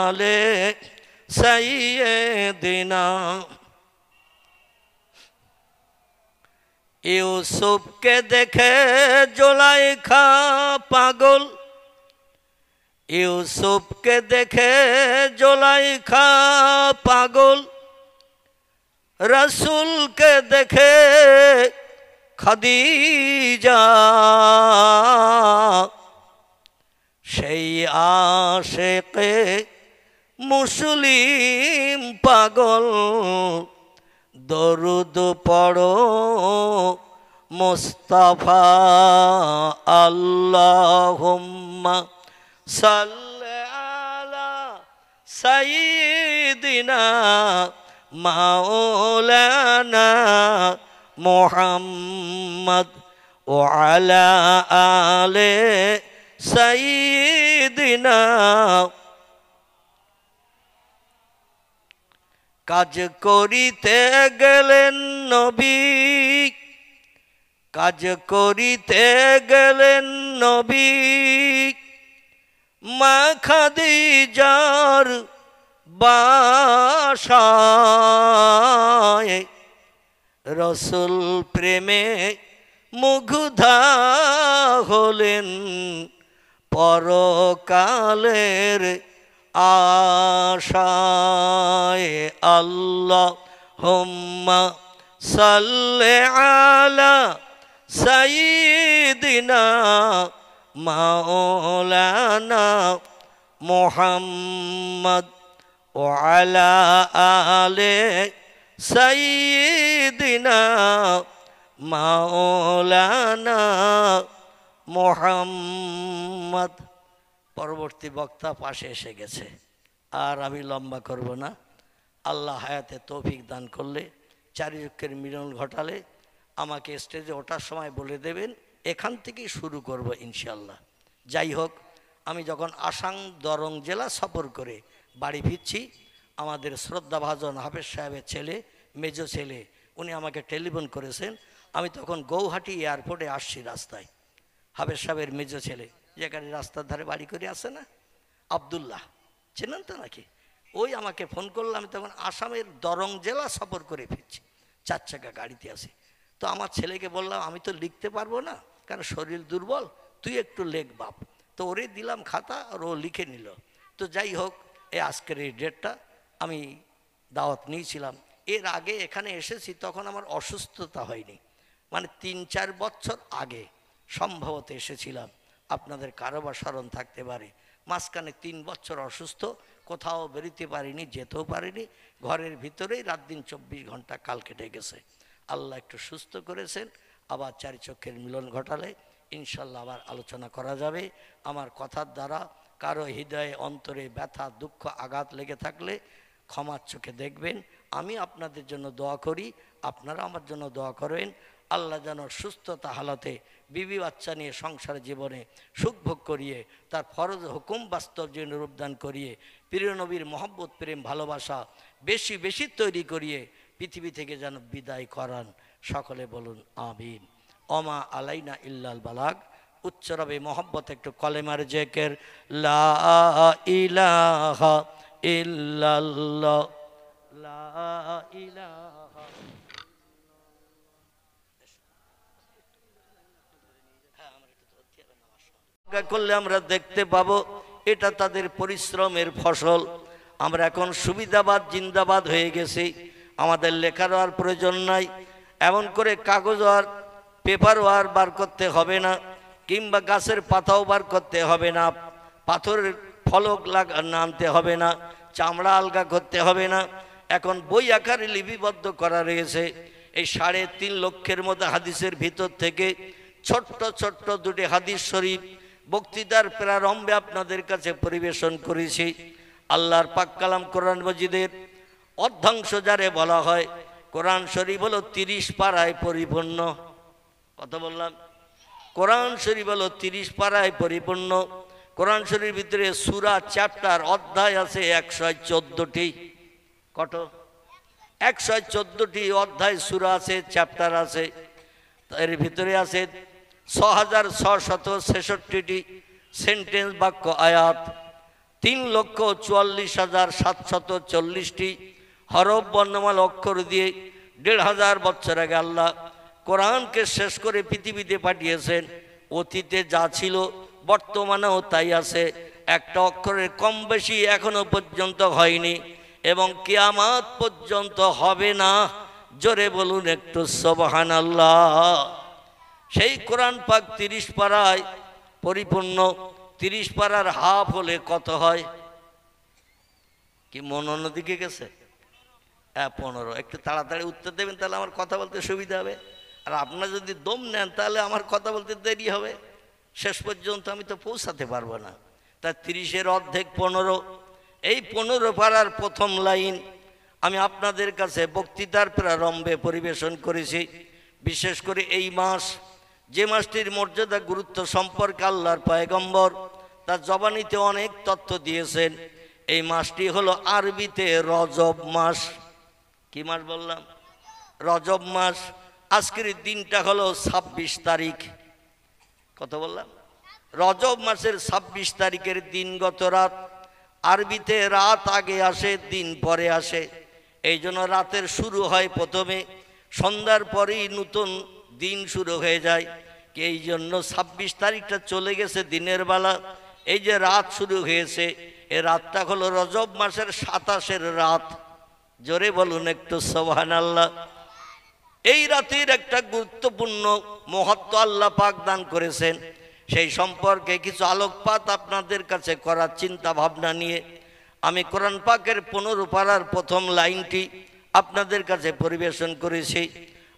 আলি সাইয়্যিদিনা। ইউসুফকে দেখে জুলাইখা পাগল, ইউসুফকে দেখে জুলাইখা পাগল, রাসূলকে দেখে খাদিজা, সেই আশেকে মুসলিম পাগল, দরুদ পড়ো মুস্তাফা। আল্লাহুম্মা সাল্লি আলা সাইয়্যিদিনা মাওলানা মুহাম্মদ ওয়া আলা আলি সাইয়্যিদিনা। কাজ করিতে গেলেন নবী, কাজ করিতে গেলেন নবী, মা খাদিজার বাসায়, রসুল প্রেমে মুগ্ধা হলেন, পরকালের আশায়। আল্লাহুম্মা সাল্লি আলা সাইয়্যিদিনা মাওলানা মুহাম্মদ ওয়া আলা আলে সাইয়্যিদিনা মাওলানা মুহাম্মদ। পরবর্তী বক্তা পাশে এসে গেছে, আর আমি লম্বা করব না। আল্লাহ হায়াতে তৌফিক দান করলে, চারিচক্ষের মিলন ঘটালে আমাকে স্টেজে ওঠার সময় বলে দেবেন, এখান থেকেই শুরু করব ইনশাল্লাহ। যাই হোক, আমি যখন আসাম দরং জেলা সফর করে বাড়ি ফিরছি, আমাদের শ্রদ্ধাভাজন হাফেজ সাহেবের ছেলে, মেজ ছেলে, উনি আমাকে টেলিফোন করেছেন। আমি তখন গৌহাটি এয়ারপোর্টে আসছি রাস্তায়। হাফেজ সাহেবের মেজ ছেলে, যেখানে রাস্তার ধারে বাড়ি করে আসে না, আবদুল্লাহ, চেনেন তো নাকি? ওই আমাকে ফোন করলাম। আমি তখন আসামের দরং জেলা সফর করে ফিরছি, 4 চাকা গাড়িতে আসি। তো আমার ছেলেকে বললাম, আমি তো লিখতে পারবো না, কারণ শরীর দুর্বল, তুই একটু লেখ বাপ। তো ওরে দিলাম খাতা, আর ও লিখে নিল। তো যাই হোক, আজকের এই ডেটটা আমি দাওয়াত নিয়েছিলাম। এর আগে এখানে এসেছি, তখন আমার অসুস্থতা হয়নি, মানে 3-4 বছর আগে সম্ভবত এসেছিলাম। আপনাদের কারো বা স্মরণ থাকতে পারে। মাঝখানে 3 বছর অসুস্থ, কোথাও বেরোতে পারিনি, যেতেও পারিনি, ঘরের ভিতরেই রাত দিন 24 ঘন্টা কাল কেটে গেছে। আল্লাহ একটু সুস্থ করেছেন, আবার চারিচক্ষের মিলন ঘটালে ইনশাল্লাহ আবার আলোচনা করা যাবে। আমার কথার দ্বারা কারো হৃদয়ে অন্তরে ব্যথা, দুঃখ, আঘাত লেগে থাকলে ক্ষমার চোখে দেখবেন। আমি আপনাদের জন্য দোয়া করি, আপনারা আমার জন্য দোয়া করবেন। আল্লাহ যেন সুস্থতা হালাতে বিবি বাচ্চা নিয়ে সংসার জীবনে সুখভোগ করিয়ে, তার ফরজ হুকুম বাস্তব জীবনে রূপদান করিয়ে, প্রিয় নবীর মহব্বত, প্রেম, ভালোবাসা বেশি বেশি তৈরি করিয়ে পৃথিবী থেকে যেন বিদায় করান। সকলে বলুন আমিন। ওমা আলাইনা ইল্লাল বালাগ। উচ্চরবে মহব্বত একটু কলেমার জেকের, লা ইলাহা ইল্লাল্লাহ, লা ইলাহা করলে আমরা দেখতে পাবো এটা তাদের পরিশ্রমের ফসল। আমরা এখন সুবিধাবাদ জিন্দাবাদ হয়ে গেছি, আমাদের লেখারও আর প্রয়োজন নাই। এমন করে কাগজ আর পেপারও আর বার করতে হবে না, কিংবা গাছের পাতাও বার করতে হবে না, পাথরের ফলক আনতে হবে না, চামড়া আলগা করতে হবে না। এখন বই আকারে লিপিবদ্ধ করা রয়েছে। এই 3.5 লক্ষের মতো হাদিসের ভিতর থেকে ছোট্ট ছোট্ট 2টি হাদিস শরীফ বক্তৃতার প্রারম্ভে আপনাদের কাছে পরিবেশন করেছি। আল্লাহর পাক কালাম কোরআন মজিদের অর্ধাংশ যারে বলা হয়, কোরআন শরীফ হলো 30 পারায় পরিপূর্ণ। কত বললাম? কোরআন শরীফ হলো 30 পারায় পরিপূর্ণ। কোরআন শরীফের ভিতরে সূরা, চ্যাপ্টার, অধ্যায় আছে 114টি। কত? 114টি অধ্যায়, সূরা আছে, চ্যাপ্টার আছে। এর ভিতরে আছে 6666টি সেন্টেন্স, বাক্য, আয়াত, 3,44,740টি হরফ, বর্ণমালা, অক্ষর দিয়ে 1,500 বছর আগে আল্লাহ কোরআনকে শেষ করে পৃথিবীতে পাঠিয়েছেন। অতীতে যা ছিল বর্তমানেও তাই আছে, একটা অক্ষরের কম বেশি এখনো পর্যন্ত হয়নি এবং কিয়ামত পর্যন্ত হবে না। জোরে বলুন একটু সুবহানাল্লাহ। সেই কোরআন পাক 30 পারায় পরিপূর্ণ। 30 পারার হাফ হলে কত হয়? কি মন অন্যদিকে গেছে? 15। একটু তাড়াতাড়ি উত্তর দেবেন, তাহলে আমার কথা বলতে সুবিধা হবে। আর আপনারা যদি দম নেন তাহলে আমার কথা বলতে দেরি হবে, শেষ পর্যন্ত আমি তো পৌঁছাতে পারবো না। তা 30-এর অর্ধেক 15। এই 15 পারার প্রথম লাইন আমি আপনাদের কাছে বক্তৃতার প্রারম্ভে পরিবেশন করেছি। বিশেষ করে এই মাস, যে মাসটির মর্যাদা, গুরুত্ব সম্পর্কে আল্লাহর পয়গম্বর তার জবানিতে অনেক তথ্য দিয়েছেন। এই মাসটি হলো আরবিতে রজব মাস। কি মাস বললাম? রজব মাস। আজকের দিনটা হলো 26 তারিখ। কত বললাম? রজব মাসের 26 তারিখের দিনগত রাত। আরবিতে রাত আগে আসে, দিন পরে আসে। এই জন্য রাতের শুরু হয় প্রথমে, সন্ধ্যার পরেই নতুন দিন শুরু হয়ে যায়। এই জন্য 26 তারিখটা চলে গেছে দিনের বেলা, এই যে রাত শুরু হয়েছে, এই রাতটা হলো রজব মাসের 27-এর রাত। জোরে বলুন একটু সুবহানাল্লাহ। এই রাতের একটা গুরুত্বপূর্ণ মহত্ব আল্লাহ পাক দান করেছেন, সেই সম্পর্কে কিছু আলোকপাত আপনাদের কাছে করার চিন্তা ভাবনা নিয়ে আমি কোরআন পাকের 15 পারার প্রথম লাইনটি আপনাদের কাছে পরিবেশন করেছি।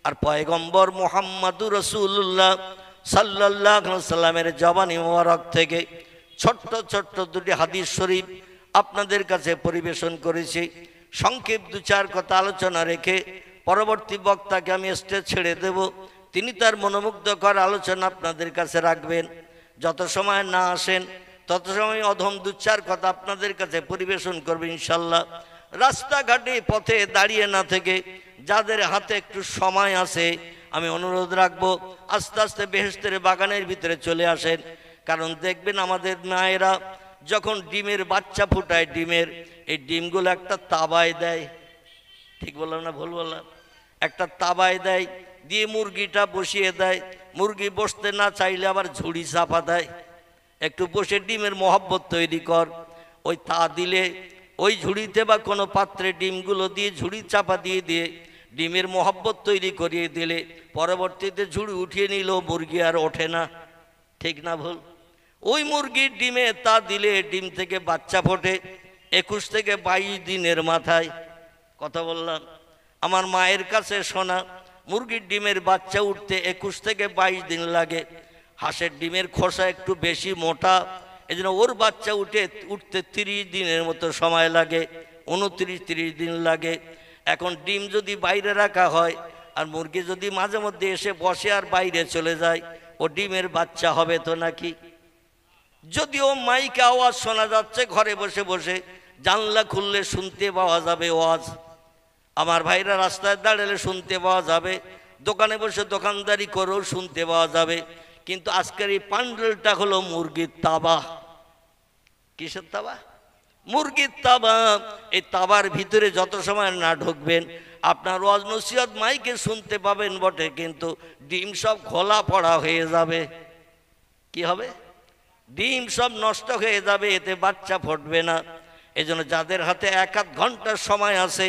আর পয়গম্বর মুহাম্মাদুর রাসূলুল্লাহ সাল্লাল্লাহু আলাইহি সাল্লামের জবানি মোবারক থেকে ছোট্ট ছোট্ট দুটি হাদিস শরীফ আপনাদের কাছে পরিবেশন করেছি। সংক্ষেপ 2-4 কথা আলোচনা রেখে পরবর্তী বক্তাকে আমি স্টেজ ছেড়ে দেব, তিনি তার মনোমুগ্ধকর আলোচনা আপনাদের কাছে রাখবেন। যত সময় না আসেন তত সময় অধম 2-4 কথা আপনাদের কাছে পরিবেশন করবে ইনশাল্লাহ। রাস্তাঘাটে পথে দাঁড়িয়ে না থেকে যাদের হাতে একটু সময় আছে আমি অনুরোধ রাখবো আস্তে আস্তে বেহেশতের বাগানের ভিতরে চলে আসেন। কারণ দেখবেন আমাদের মায়েরা যখন ডিমের বাচ্চা ফুটায়, ডিমের এই ডিমগুলো একটা তাবায় দেয়, ঠিক বললাম না ভুল বললাম? একটা তাবায় দেয়, দিয়ে মুরগিটা বসিয়ে দেয়। মুরগি বসতে না চাইলে আবার ঝুড়ি চাপা দেয়, একটু বসে ডিমের মহব্বত তৈরি কর। ওই তা দিলে ওই ঝুড়িতে বা কোনো পাত্রে ডিমগুলো দিয়ে ঝুড়ি চাপা দিয়ে দিয়ে ডিমের মহব্বত তৈরি করিয়ে দিলে পরবর্তীতে ঝুড়ি উঠিয়ে নিল, মুরগি আর ওঠে না, ঠিক না ভুল? ওই মুরগির ডিমে তা দিলে ডিম থেকে বাচ্চা ফোটে 21 থেকে 22 দিনের মাথায়। কথা বললাম, আমার মায়ের কাছে শোনা মুরগির ডিমের বাচ্চা উঠতে 21 থেকে 22 দিন লাগে। হাঁসের ডিমের খোসা একটু বেশি মোটা, এজন্য ওর বাচ্চা উঠতে 30 দিনের মতো সময় লাগে, 29-30 দিন লাগে। এখন ডিম যদি বাইরে রাখা হয় আর মুরগি যদি মাঝে মধ্যে এসে বসে আর বাইরে চলে যায়, ও ডিমের বাচ্চা হবে তো নাকি? যদিও মাইকে আওয়াজ শোনা যাচ্ছে, ঘরে বসে বসে জানলা খুললে শুনতে পাওয়া যাবে ওয়াজ, আমার ভাইরা রাস্তায় দাঁড়ালে শুনতে পাওয়া যাবে, দোকানে বসে দোকানদারি করেও শুনতে পাওয়া যাবে। কিন্তু আজকের এই পান্ডেলটা হলো মুরগির তাবা। কিসের তাবা? মুরগির তাবা। এই তাবার ভিতরে যত সময় না ঢুকবেন আপনার ওয়াজ নসিহত মাইকে শুনতে পাবেন বটে, কিন্তু ডিম সব খোলা পড়া হয়ে যাবে। কি হবে? ডিম সব নষ্ট হয়ে যাবে, এতে বাচ্চা ফুটবে না। এজন্য যাদের হাতে 1-8 ঘন্টার সময় আছে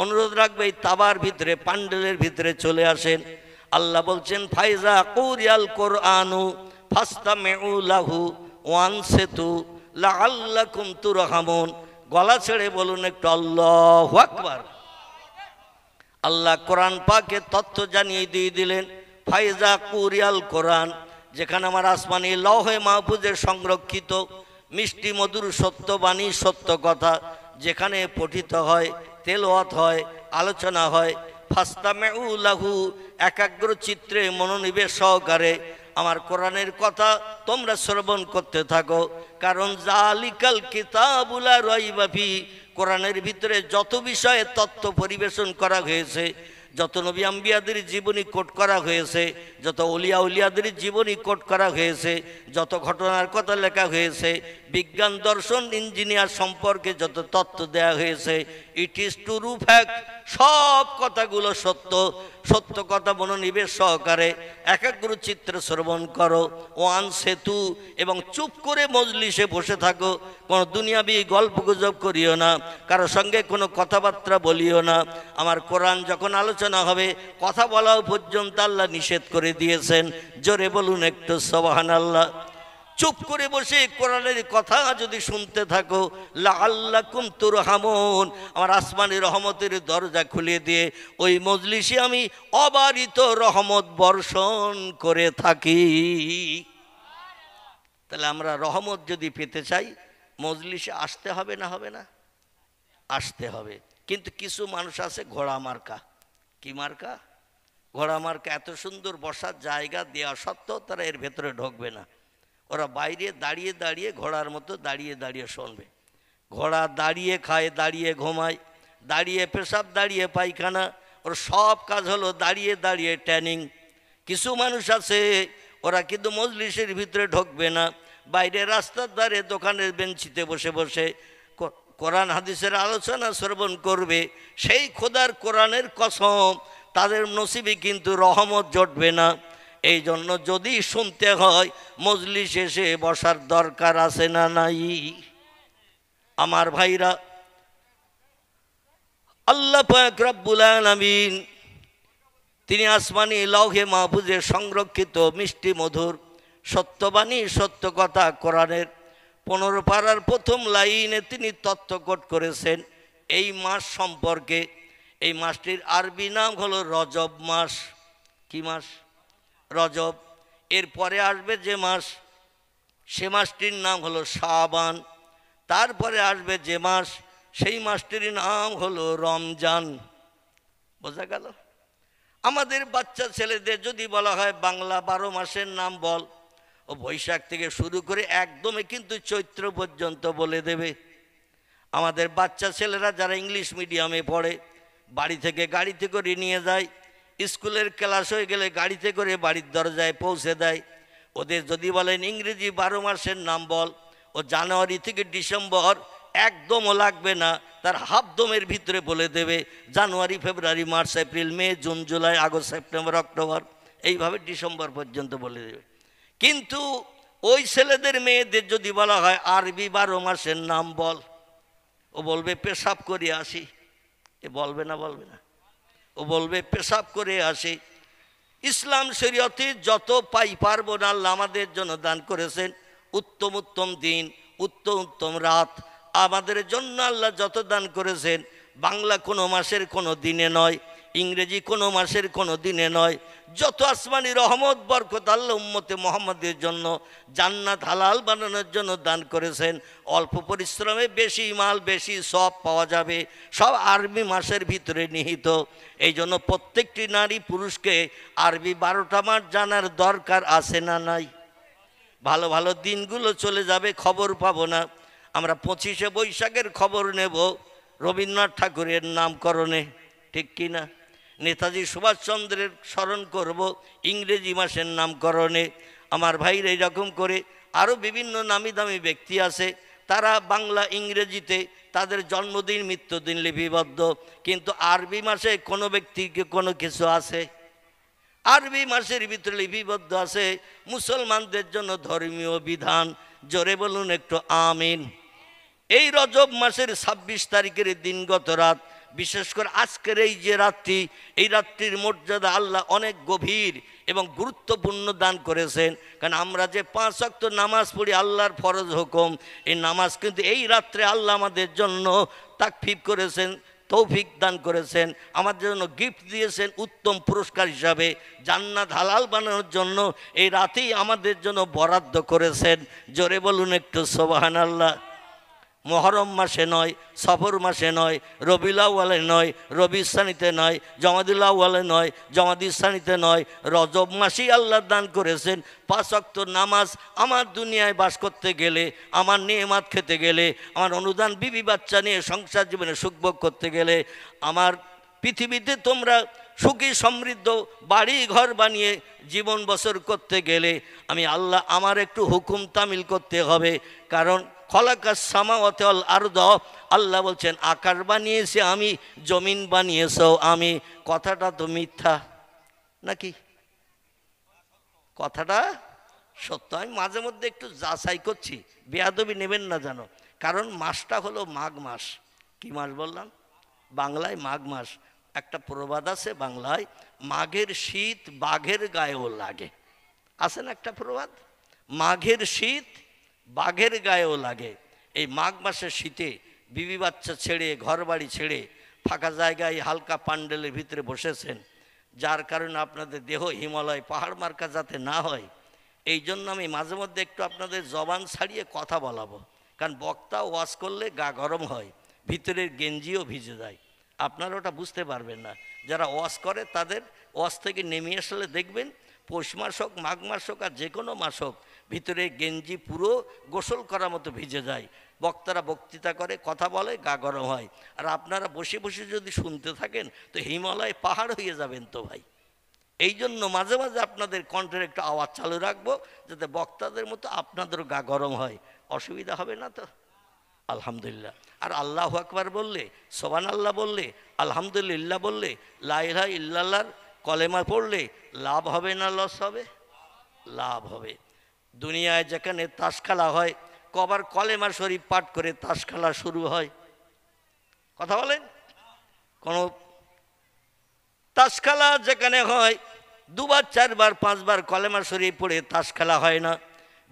অনুরোধ রাখবে এই তাবার ভিতরে, পান্ডেলের ভিতরে চলে আসেন। আল্লাহ বলছেন ফাইজা কুরিয়াল কোরআনু ফাস্তামিউ লাহু ওয়ানসিতু লাআল্লাকুম তুরহামুন। গলা ছেড়ে বলুন একটু আল্লাহু আকবার। আল্লাহ কোরআন পাকে তথ্য জানিয়ে দিয়ে দিলেন ফাইজা কুরিয়াল কোরআন, যেখানে আমার আসমানি লৌহে মাহফুজে সংরক্ষিত মিষ্টি মধুর সত্য বাণী, সত্য কথা যেখানে পঠিত হয়, তেলাওয়াত হয়, আলোচনা হয়। ফাস্তামিউ লাহু, একাগ্র চিত্রে মনোনিবেশ সহকারে আমার কোরআনের কথা তোমরা শ্রবণ করতে থাকো। কারণ জালিকাল কিতাবুল লা রাইবা ফি, কোরআনের ভিতরে যত বিষয়ে তথ্য পরিবেশন করা হয়েছে, যত নবী আম্বিয়াদের জীবনী কোট করা হয়েছে, যত ওলিয়া উলিয়াদের জীবনী কোট করা হয়েছে, যত ঘটনার কথা লেখা হয়েছে, বিজ্ঞান দর্শন ইঞ্জিনিয়ার সম্পর্কে যত তথ্য দেয়া হয়েছে, ইট ইজ ট্রু ফ্যাক্ট, সব কথাগুলো সত্য। সত্য কথা মনোনিবেশ সহকারে একাগ্র চিত্রে শ্রবণ করো। ওয়ান সেতু, এবং চুপ করে মজলিসে বসে থাকো, কোনো দুনিয়াবি গল্প গুজব করিও না, কারোর সঙ্গে কোনো কথাবার্তা বলিও না। আমার কোরআন যখন আলোচনা হবে কথা বলাও পর্যন্ত আল্লাহ নিষেধ করে দিয়েছেন। জোরে বলুন একটু সুবহানাল্লাহ। চুপ করে বসে কোরআনের কথা যদি শুনতে থাকো লাআল্লাকুম তুরহামুন, আমার আসমানি রহমতের দরজা খুলে দিয়ে ওই মজলিসে আমি অবারিত রহমত বর্ষণ করে থাকি। তাহলে আমরা রহমত যদি পেতে চাই মজলিসে আসতে হবে না হবে না? আসতে হবে। কিন্তু কিছু মানুষ আছে ঘোড়া মার্কা। কি মার্কা? ঘোড়া মার্কা। এত সুন্দর বসার জায়গা দেওয়া সত্ত্বেও তারা এর ভেতরে ঢুকবে না। ওরা বাইরে দাঁড়িয়ে দাঁড়িয়ে ঘোড়ার মতো দাঁড়িয়ে দাঁড়িয়ে শুনবে। ঘোড়া দাঁড়িয়ে খায়, দাঁড়িয়ে ঘুমায়, দাঁড়িয়ে পেশাব, দাঁড়িয়ে পায়খানা, ওর সব কাজ হলো দাঁড়িয়ে দাঁড়িয়ে ট্যানিং। কিছু মানুষ আছে ওরা কিন্তু মজলিসের ভিতরে ঢুকবে না, বাইরে রাস্তার ধারে দোকানের বেঞ্চিতে বসে বসে কোরআন হাদিসের আলোচনা শ্রবণ করবে। সেই খোদার কোরআনের কসম তাদের নসিবে কিন্তু রহমত জটবে না। এই জন্য যদি শুনতে হয় মজলিস এসে বসার দরকার আছে না নাই? আমার ভাইরা, আল্লাহ পাক রব্বুল আলামিন তিনি আসমানি লৌহে মাহফুজে সংরক্ষিত মিষ্টি মধুর সত্যবাণী সত্য কথা কোরআনের 15 পারার প্রথম লাইনে তিনি তথ্যকট করেছেন এই মাস সম্পর্কে। এই মাসটির আরবি নাম হলো রজব মাস। কি মাস? রজব। এরপরে আসবে যে মাস, সে মাসটির নাম হলো শাবান। তারপরে আসবে যে মাস, সেই মাসটির নাম হলো রমজান। বোঝা গেল? আমাদের বাচ্চা ছেলেদের যদি বলা হয় বাংলা 12 মাসের নাম বল, ও বৈশাখ থেকে শুরু করে একদমই কিন্তু চৈত্র পর্যন্ত বলে দেবে। আমাদের বাচ্চা ছেলেরা যারা ইংলিশ মিডিয়ামে পড়ে, বাড়ি থেকে গাড়িতে করে নিয়ে যায়, স্কুলের ক্লাস হয়ে গেলে গাড়িতে করে বাড়ির দরজায় পৌঁছে দেয়। ওদের যদি বলেন ইংরেজি 12 মাসের নাম বল, ও জানুয়ারি থেকে ডিসেম্বর একদমও লাগবে না, তার হাফদমের ভিতরে বলে দেবে January, February, March, April, May, June, July, August, September, October, এইভাবে ডিসেম্বর পর্যন্ত বলে দেবে। কিন্তু ওই ছেলেদের মেয়েদের যদি বলা হয় আরবি 12 মাসের নাম বল, ও বলবে পেশাব করে আসি। এ বলবে না? বলবে না? ও বলবে পেশাব করে আসি। ইসলাম শরীয়তে যত পার্বণ আল্লাহ আমাদের জন্য দান করেছেন, উত্তম উত্তম দিন, উত্তম উত্তম রাত আমাদের জন্য আল্লাহ যত দান করেছেন, বাংলা কোনো মাসের কোনো দিনে নয়, ইংরেজি কোনো মাসের কোনো দিনে নয়, যত আসমানি রহমত বরকত আল্লাহ উম্মতে মুহাম্মাদের জন্য জান্নাত হালাল বানানোর জন্য দান করেছেন, অল্প পরিশ্রমে বেশি মাল বেশি সব পাওয়া যাবে, সব আরবি মাসের ভিতরে নিহিত। এই জন্য প্রত্যেকটি নারী পুরুষকে আরবি 12টা মাস জানার দরকার আছে না নাই? ভালো ভালো দিনগুলো চলে যাবে, খবর পাবো না। আমরা 25শে বৈশাখের খবর নেব রবীন্দ্রনাথ ঠাকুরের নামকরণে, ঠিক কি না? নেতাজি সুভাষচন্দ্রের স্মরণ করব ইংরেজি মাসের নামকরণে। আমার ভাইরা এইরকম করে আরও বিভিন্ন নামি দামি ব্যক্তি আছে, তারা বাংলা ইংরেজিতে তাদের জন্মদিন মৃত্যুদিন লিপিবদ্ধ, কিন্তু আরবি মাসে কোনো ব্যক্তিকে কোনো কিছু আছে? আরবি মাসের ভিতরে লিপিবদ্ধ আছে মুসলমানদের জন্য ধর্মীয় বিধান। জোরে বলুন একটু আমিন। এই রজব মাসের 26 তারিখের দিনগত রাত, বিশেষ করে আজকের এই যে রাত্রি, এই রাত্রির মর্যাদা আল্লাহ অনেক গভীর এবং গুরুত্বপূর্ণ দান করেছেন। কারণ আমরা যে 5 ওয়াক্ত নামাজ পড়ি, আল্লাহর ফরজ হুকুম, এই নামাজ কিন্তু এই রাত্রে আল্লাহ আমাদের জন্য তাকফিফ করেছেন, তৌফিক দান করেছেন, আমাদের জন্য গিফট দিয়েছেন উত্তম পুরস্কার হিসাবে। জান্নাত হালাল বানানোর জন্য এই রাতেই আমাদের জন্য বরাদ্দ করেছেন। জোরে বলুন একটু সুবহানাল্লাহ। মহরম মাসে নয়, সফর মাসে নয়, রবিউল আউয়ালে নয়, রবিউল সানিতে নয়, জমাদুল আউয়ালে নয়, জমাদুল সানিতে নয়, রজব মাসেই আল্লাহ দান করেছেন 5 ওয়াক্ত নামাজ। আমার দুনিয়ায় বাস করতে গেলে, আমার নেয়ামত খেতে গেলে, আমার অনুদান বিবি বাচ্চা নিয়ে সংসার জীবনে সুখভোগ করতে গেলে, আমার পৃথিবীতে তোমরা সুখী সমৃদ্ধ বাড়ি ঘর বানিয়ে জীবন বসর করতে গেলে আমি আল্লাহ আমার একটু হুকুম তামিল করতে হবে। কারণ খলাকাস সামাওয়াতি ওয়াল আরদ, আল্লাহ বলছেন আকাশ বানিয়েছি আমি, জমিন বানিয়েছো আমি। কথাটা তো মিথ্যা নাকি? কথাটা সত্য। আমি মাঝে মধ্যে একটু যাচাই করছি, বেয়াদবি নেবেন না জানো। কারণ মাসটা হলো মাঘ মাস। কি মাস বললাম? বাংলায় মাঘ মাস। একটা প্রবাদ আছে বাংলায়, মাঘের শীত বাঘের গায়েও লাগে। আছে না একটা প্রবাদ? মাঘের শীত বাঘের গায়েও লাগে। এই মাঘ মাসের শীতে বিবি বাচ্চা ছেড়ে, ঘর বাড়ি ছেড়ে ফাঁকা জায়গায় হালকা পান্ডেলের ভিতরে বসেছেন, যার কারণে আপনাদের দেহ হিমালয় পাহাড় মার্কা যাতে না হয়, এই জন্য আমি মাঝে মধ্যে একটু আপনাদের জবান ছাড়িয়ে কথা বলাবো। কারণ বক্তা ওয়াজ করলে গা গরম হয়, ভিতরের গেঞ্জিও ভিজে যায়। আপনারা ওটা বুঝতে পারবেন না। যারা ওয়াজ করে তাদের ওয়াজ থেকে নেমে আসলে দেখবেন পৌষ মাস হোক, মাঘ মাস হোক, আর যে কোনো মাস হোক, ভিতরে গেঞ্জি পুরো গোসল করার মতো ভিজে যায়। বক্তারা বক্তৃতা করে, কথা বলে, গা গরম হয়। আর আপনারা বসে বসে যদি শুনতে থাকেন তো হিমালয় পাহাড় হয়ে যাবেন তো ভাই। এই জন্য মাঝে মাঝে আপনাদের কণ্ঠের একটু আওয়াজ চালু রাখবো, যাতে বক্তাদের মতো আপনাদেরও গা গরম হয়। অসুবিধা হবে না তো? আলহামদুলিল্লাহ। আর আল্লাহু আকবার বললে, সুবহানাল্লাহ বললে, আলহামদুলিল্লাহ বললে, লা ইলাহা ইল্লাল্লাহর কলেমা পড়লে লাভ হবে না লস হবে? লাভ হবে। দুনিয়ায় যেখানে তাস খেলা হয়, কবার কলেমা শরীফ পাঠ করে তাস খেলা শুরু হয়? কথা বলেন। কোনো তাস খেলা যেখানে হয় 2 বার 4 বার 5 বার কলেমা শরীফ পড়ে তাস খেলা হয় না।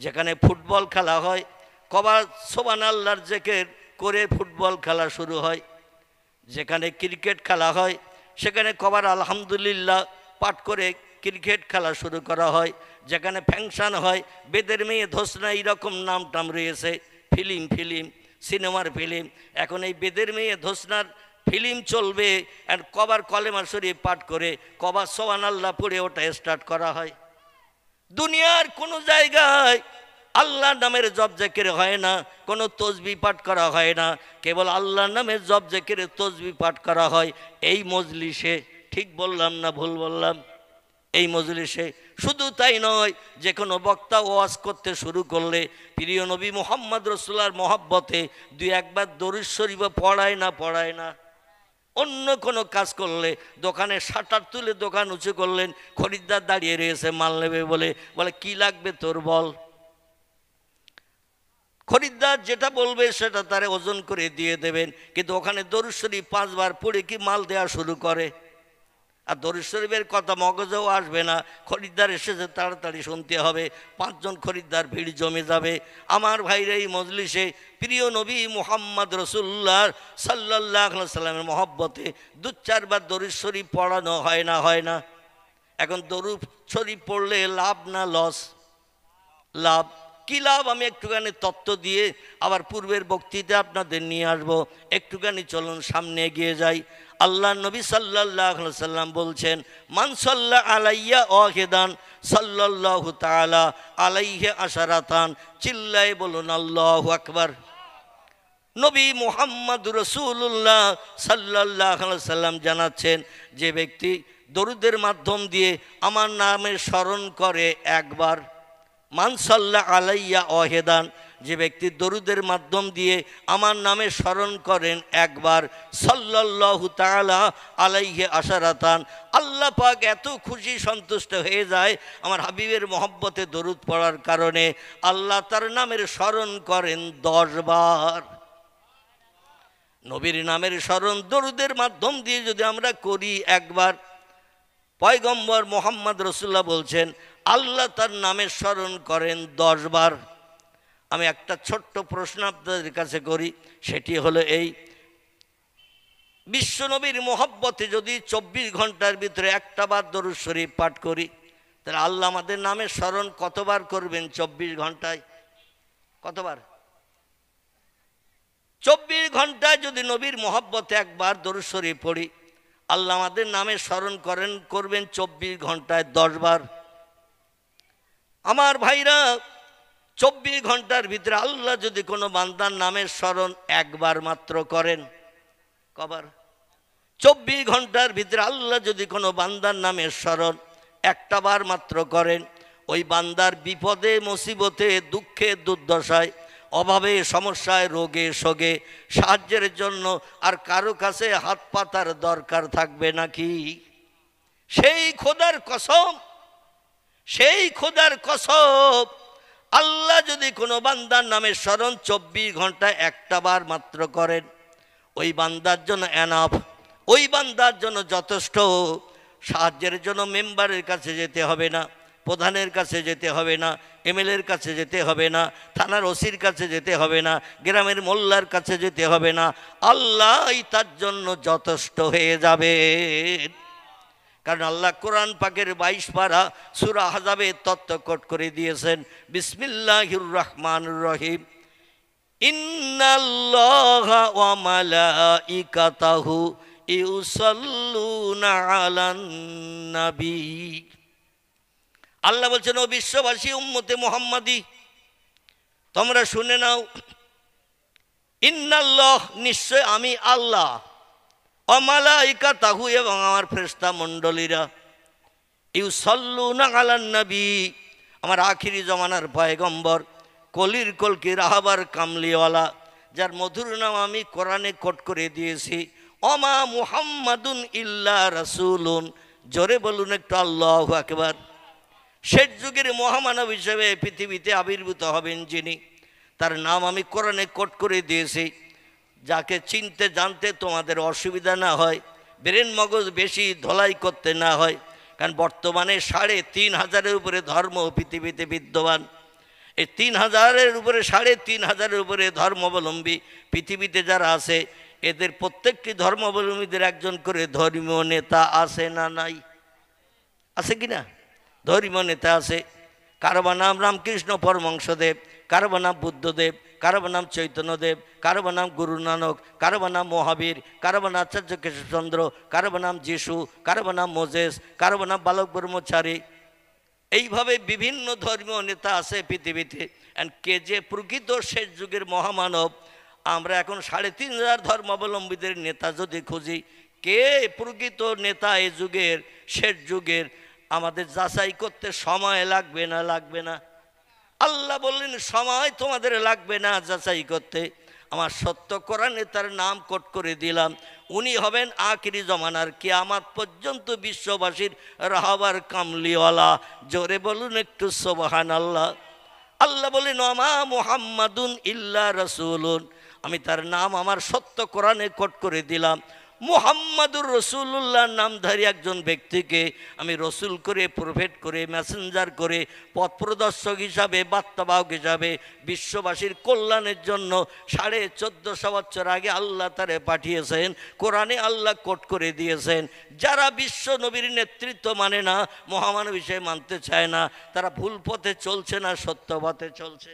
যেখানে ফুটবল খেলা হয় কবার সুবহানাল্লাহর জিকির করে ফুটবল খেলা শুরু হয়। যেখানে ক্রিকেট খেলা হয় সেখানে কবার আলহামদুলিল্লাহ পাঠ করে ক্রিকেট খেলা শুরু করা হয়। যেখানে ফ্যাংশন হয় বেদের মেয়ে ধোসনা এইরকম নাম টাম রয়েছে, ফিল্ম সিনেমার ফিল্ম। এখন এই বেদের মেয়ে ধোসনার ফিল্ম চলবে আর কবার কলেমা শরীফ পাঠ করে কবার সুবহানাল্লাহ পড়ে ওটা স্টার্ট করা হয়। দুনিয়ার কোনো জায়গায় আল্লাহর নামের জপ জিকির হয় না, কোনো তসবিহ পাঠ করা হয় না, কেবল আল্লাহর নামের জপ জিকির তসবিহ পাঠ করা হয় এই মজলিসে। ঠিক বললাম না ভুল বললাম? এই মজলিসে। শুধু তাই নয়, যে কোনো বক্তা ওয়াজ করতে শুরু করলে প্রিয় নবী মুহাম্মদ রাসূলুল্লাহর মহব্বতে 2-1 বার দরুদ শরীফ পড়ায় না। অন্য কোনো কাজ করলে দোকানে শাটার তুলে দোকান উঁচু করলেন, খরিদ্দার দাঁড়িয়ে রয়েছে মাল নেবে বলে কি লাগবে তোর বল। খরিদ্দার যেটা বলবে সেটা তারে ওজন করে দিয়ে দেবেন, কিন্তু ওখানে দরুদ শরীফ 5 বার পড়ে কি মাল দেওয়া শুরু করে। আর দরুদ শরীফের কথা মগজেও আসবে না, খরিদ্দার এসেছে তাড়াতাড়ি শুনতে হবে, 5 জন খরিদ্দার ভিড় জমে যাবে। আমার ভাইরা এই মজলিসে প্রিয় নবী মুহাম্মদ রাসূলুল্লাহ সাল্লাল্লাহু আলাইহি সাল্লামের মহব্বতে 2-4 বার দরুদ শরীফ পড়ানো হয় না। এখন দরুদ শরীফ পড়লে লাভ না লস? লাভ। কি লাভ? আমি একটুখানি তত্ত্ব দিয়ে আবার পূর্বের বক্তৃতা আপনাদের নিয়ে আসবো। একটুখানি চলুন সামনে এগিয়ে যাই। আল্লাহ নবী সাল্লাল্লাহু আলাইহি সাল্লাম বলছেন, মান সাল্লা আলাইয়া ওয়াহিদান সাল্লাল্লাহু তাআলা আলাইহি আশারাতান। চিল্লায়ে বলুন আল্লাহু আকবার। নবী মুহাম্মদ রাসূলুল্লাহ সাল্লাল্লাহু আলাইহি সাল্লাম জানাচ্ছেন, যে ব্যক্তি দরুদের মাধ্যম দিয়ে আমার নামের স্মরণ করে একবার, মান সাল্লা আলাইয়া ওয়াহিদান, যে ব্যক্তি দরুদের মাধ্যম দিয়ে আমার নামে স্মরণ করেন একবার, সাল্লাল্লাহু তাআলা আলাইহি আশারাতান, আল্লাহ পাক এত খুশি সন্তুষ্ট হয়ে যায় আমার হাবিবের মহব্বতে দরুদ পড়ার কারণে, আল্লাহ তার নামের স্মরণ করেন 10 বার। নবীর নামের স্মরণ দরুদের মাধ্যম দিয়ে যদি আমরা করি একবার, পয়গম্বর মুহাম্মদ রাসূলুল্লাহ বলছেন আল্লাহ তার নামের স্মরণ করেন 10 বার। আমি একটা ছোট্ট প্রশ্ন আপনাদের কাছে করি, সেটি হলো এই, বিশ্বনবীর মহব্বতে যদি 24 ঘন্টার ভিতরে একটা বার দরুদ শরীফ পাঠ করি, তাহলে আল্লাহ আমাদের নামের স্মরণ কতবার করবেন 24 ঘন্টায়? কতবার? 24 ঘন্টায় যদি নবীর মহব্বতে একবার দরুদ শরীফ পড়ি, আল্লাহ আমাদের নামে স্মরণ করবেন 24 ঘন্টায় 10 বার। আমার ভাইরা, 24 ঘন্টার ভিতরে আল্লাহ যদি কোনো বান্দার নামের স্মরণ একবার মাত্র করেন, কবার? 24 ঘন্টার ভিতরে আল্লাহ যদি কোনো বান্দার নামের স্মরণ একটা বার মাত্র করেন, ওই বান্দার বিপদে মুসিবতে দুঃখে দুর্দশায় অভাবে সমস্যায় রোগে শোকে সাহায্যের জন্য আর কারো কাছে হাত পাতার দরকার থাকবে নাকি? সেই খোদার কসম, সেই খোদার কসম, আল্লাহ যদি কোনো বান্দার নামের স্মরণ 24 ঘন্টায় একটা বার মাত্র করেন, ওই বান্দার জন্য এনাফ, ওই বান্দার জন্য যথেষ্ট। সাহায্যের জন্য মেম্বারের কাছে যেতে হবে না, প্রধানের কাছে যেতে হবে না, এমএলএর কাছে যেতে হবে না, থানার ওসির কাছে যেতে হবে না, গ্রামের মোল্লার কাছে যেতে হবে না, আল্লাহই তার জন্য যথেষ্ট হয়ে যাবে। কারণ আল্লাহ কোরআন পাকের 22 পারা সূরা আহজাবে তত্ত্বকট করে দিয়েছেন, বিসমিল্লাহির রহমানির রহিম, ইন্নাল্লাহা ওয়া মালাইকাতাহু ইউসাল্লুনা আলান নবী। আল্লাহ বলছেন, ও বিশ্ববাসী উম্মতে মুহাম্মাদি, তোমরা শুনে নাও, ইন্নাল্লাহ, নিশ্চয় আমি আল্লাহ, ওয়া মালাইকাতাহু, এবং আমার ফেরেশতা মণ্ডলীরা, ইউসাল্লুনা আলান নবী, আমার আখিরি জমানার পয়গম্বর, কলির কলকি রাহাবার কামলিওয়ালা, যার মধুর নাম আমি কোরআনে কোট করে দিয়েছি, ওমা মুহাম্মাদুন ইল্লা রাসূলুন। জোরে বলুন একটু আল্লাহু আকবার। শেষ যুগের মহামানব হিসেবে পৃথিবীতে আবির্ভূত হবেন যিনি, তার নাম আমি কোরআনে কোট করে দিয়েছি। যাকে চিনতে জানতে তোমাদের অসুবিধা না হয়, ব্রেন মগজ বেশি ধোলাই করতে না হয়। কারণ বর্তমানে ৩৫০০-এর উপরে ধর্ম পৃথিবীতে বিদ্যমান। এই ৩০০০-এর উপরে ৩৫০০-এর উপরে ধর্মাবলম্বী পৃথিবীতে যারা আছে, এদের প্রত্যেকটি ধর্মাবলম্বীদের একজন করে ধর্মীয় নেতা আছে না নাই? আছে কি না? ধর্মীয় নেতা আছে। কারো নাম রামকৃষ্ণ পরমহংসদেব, কারো নাম বুদ্ধদেব, কারো নাম চৈতন্যদেব, কারো নাম গুরু নানক, কারো নাম মহাবীর, কারো নাম আচার্য কেশবচন্দ্র, কারো নাম যিশু, কারো নাম মোজেস, কারো নাম বালক ব্রহ্মচারী। এইভাবে বিভিন্ন ধর্মীয় নেতা আছে পৃথিবীতে। কে যে প্রকৃত শেষ যুগের মহামানব, আমরা এখন ৩৫০০ ধর্মাবলম্বীদের নেতা যদি খুঁজি, কে প্রকৃত নেতা এই যুগের শেষ যুগের, আমাদের যাচাই করতে সময় লাগবে না? লাগবে না? আল্লাহ বললেন সময় তোমাদের লাগবে না যাচাই করতে। আমার সত্য কোরআন নেতার নাম কোট করে দিলাম। উনি হবেন আখিরি জমানার, কিয়ামত পর্যন্ত বিশ্ববাসীর রাহবার কামলিওয়ালা। জোরে বলুন একটু সুবহানাল্লাহ। আল্লাহ বলেন ওমা মুহাম্মাদুন ইল্লা রাসূলুন, আমি তার নাম আমার সত্য কোরআনে কোট করে দিলাম। মুহাম্মাদুর রসুল্লাহর নামধারী একজন ব্যক্তিকে আমি রসুল করে, প্রফেট করে, মেসেঞ্জার করে, পথ প্রদর্শক হিসাবে, বার্তাবাহক হিসাবে বিশ্ববাসীর কল্যাণের জন্য 1450 বছর আগে আল্লাহ তারে পাঠিয়েছেন। কোরআনে আল্লাহ কোট করে দিয়েছেন। যারা বিশ্ব নবীর নেতৃত্ব মানে না, মহামানব হিসেবে মানতে চায় না, তারা ভুল পথে চলছে না সত্য পথে চলছে?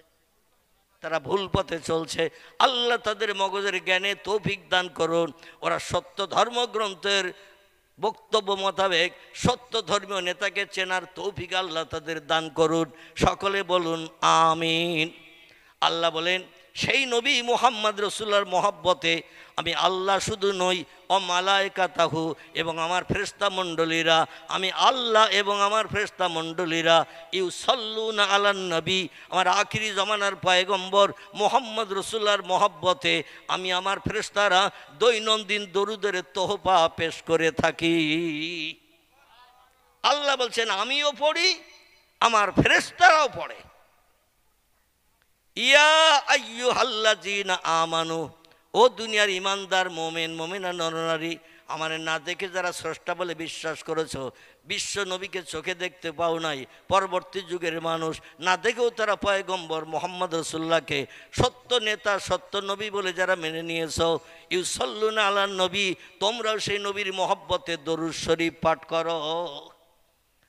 তারা ভুল পথে চলছে। আল্লাহ তাদের মগজের জ্ঞানে তৌফিক দান করুন। ওরা সত্য ধর্মগ্রন্থের বক্তব্য মোতাবেক সত্য ধর্মীয় নেতাকে চেনার তৌফিক আল্লাহ তাদের দান করুন। সকলে বলুন আমিন। আল্লাহ বলেন সেই নবী মুহাম্মদ রাসূলুল্লাহর মহব্বতে আমি আল্লাহ শুধু নই, ও মালায়েকাতাহু, এবং আমার ফেরেশতা মণ্ডলীরা, আমি আল্লাহ এবং আমার ফেরেশতা মণ্ডলীরা ইউসাল্লুনা আলান নবী, আমার আখিরি জমানার পয়গম্বর মুহাম্মদ রাসূলুল্লাহর মহব্বতে আমি আমার ফেরেশতারা দৈনন্দিন দরুদের তোহফা পেশ করে থাকি। আল্লাহ বলছেন আমিও পড়ি, আমার ফেরেশতারাও পড়ে। ইয়া আইয়ুহাল্লাযীনা আমানু, ও দুনিয়ার ইমানদার মোমেন মোমেনা নরনারী, আমার না দেখে যারা স্রষ্টা বলে বিশ্বাস করেছো, বিশ্ব নবীকে চোখে দেখতে পাও নাই, পরবর্তী যুগের মানুষ না দেখেও তারা পয়গম্বর মুহাম্মদ রাসূলুল্লাহকে সত্য নেতা, সত্য নবী বলে যারা মেনে নিয়েছো, ইউসাল্লুনা আলান নবী, তোমরাও সেই নবীর মহব্বতে দরুদ শরীফ পাঠ করো।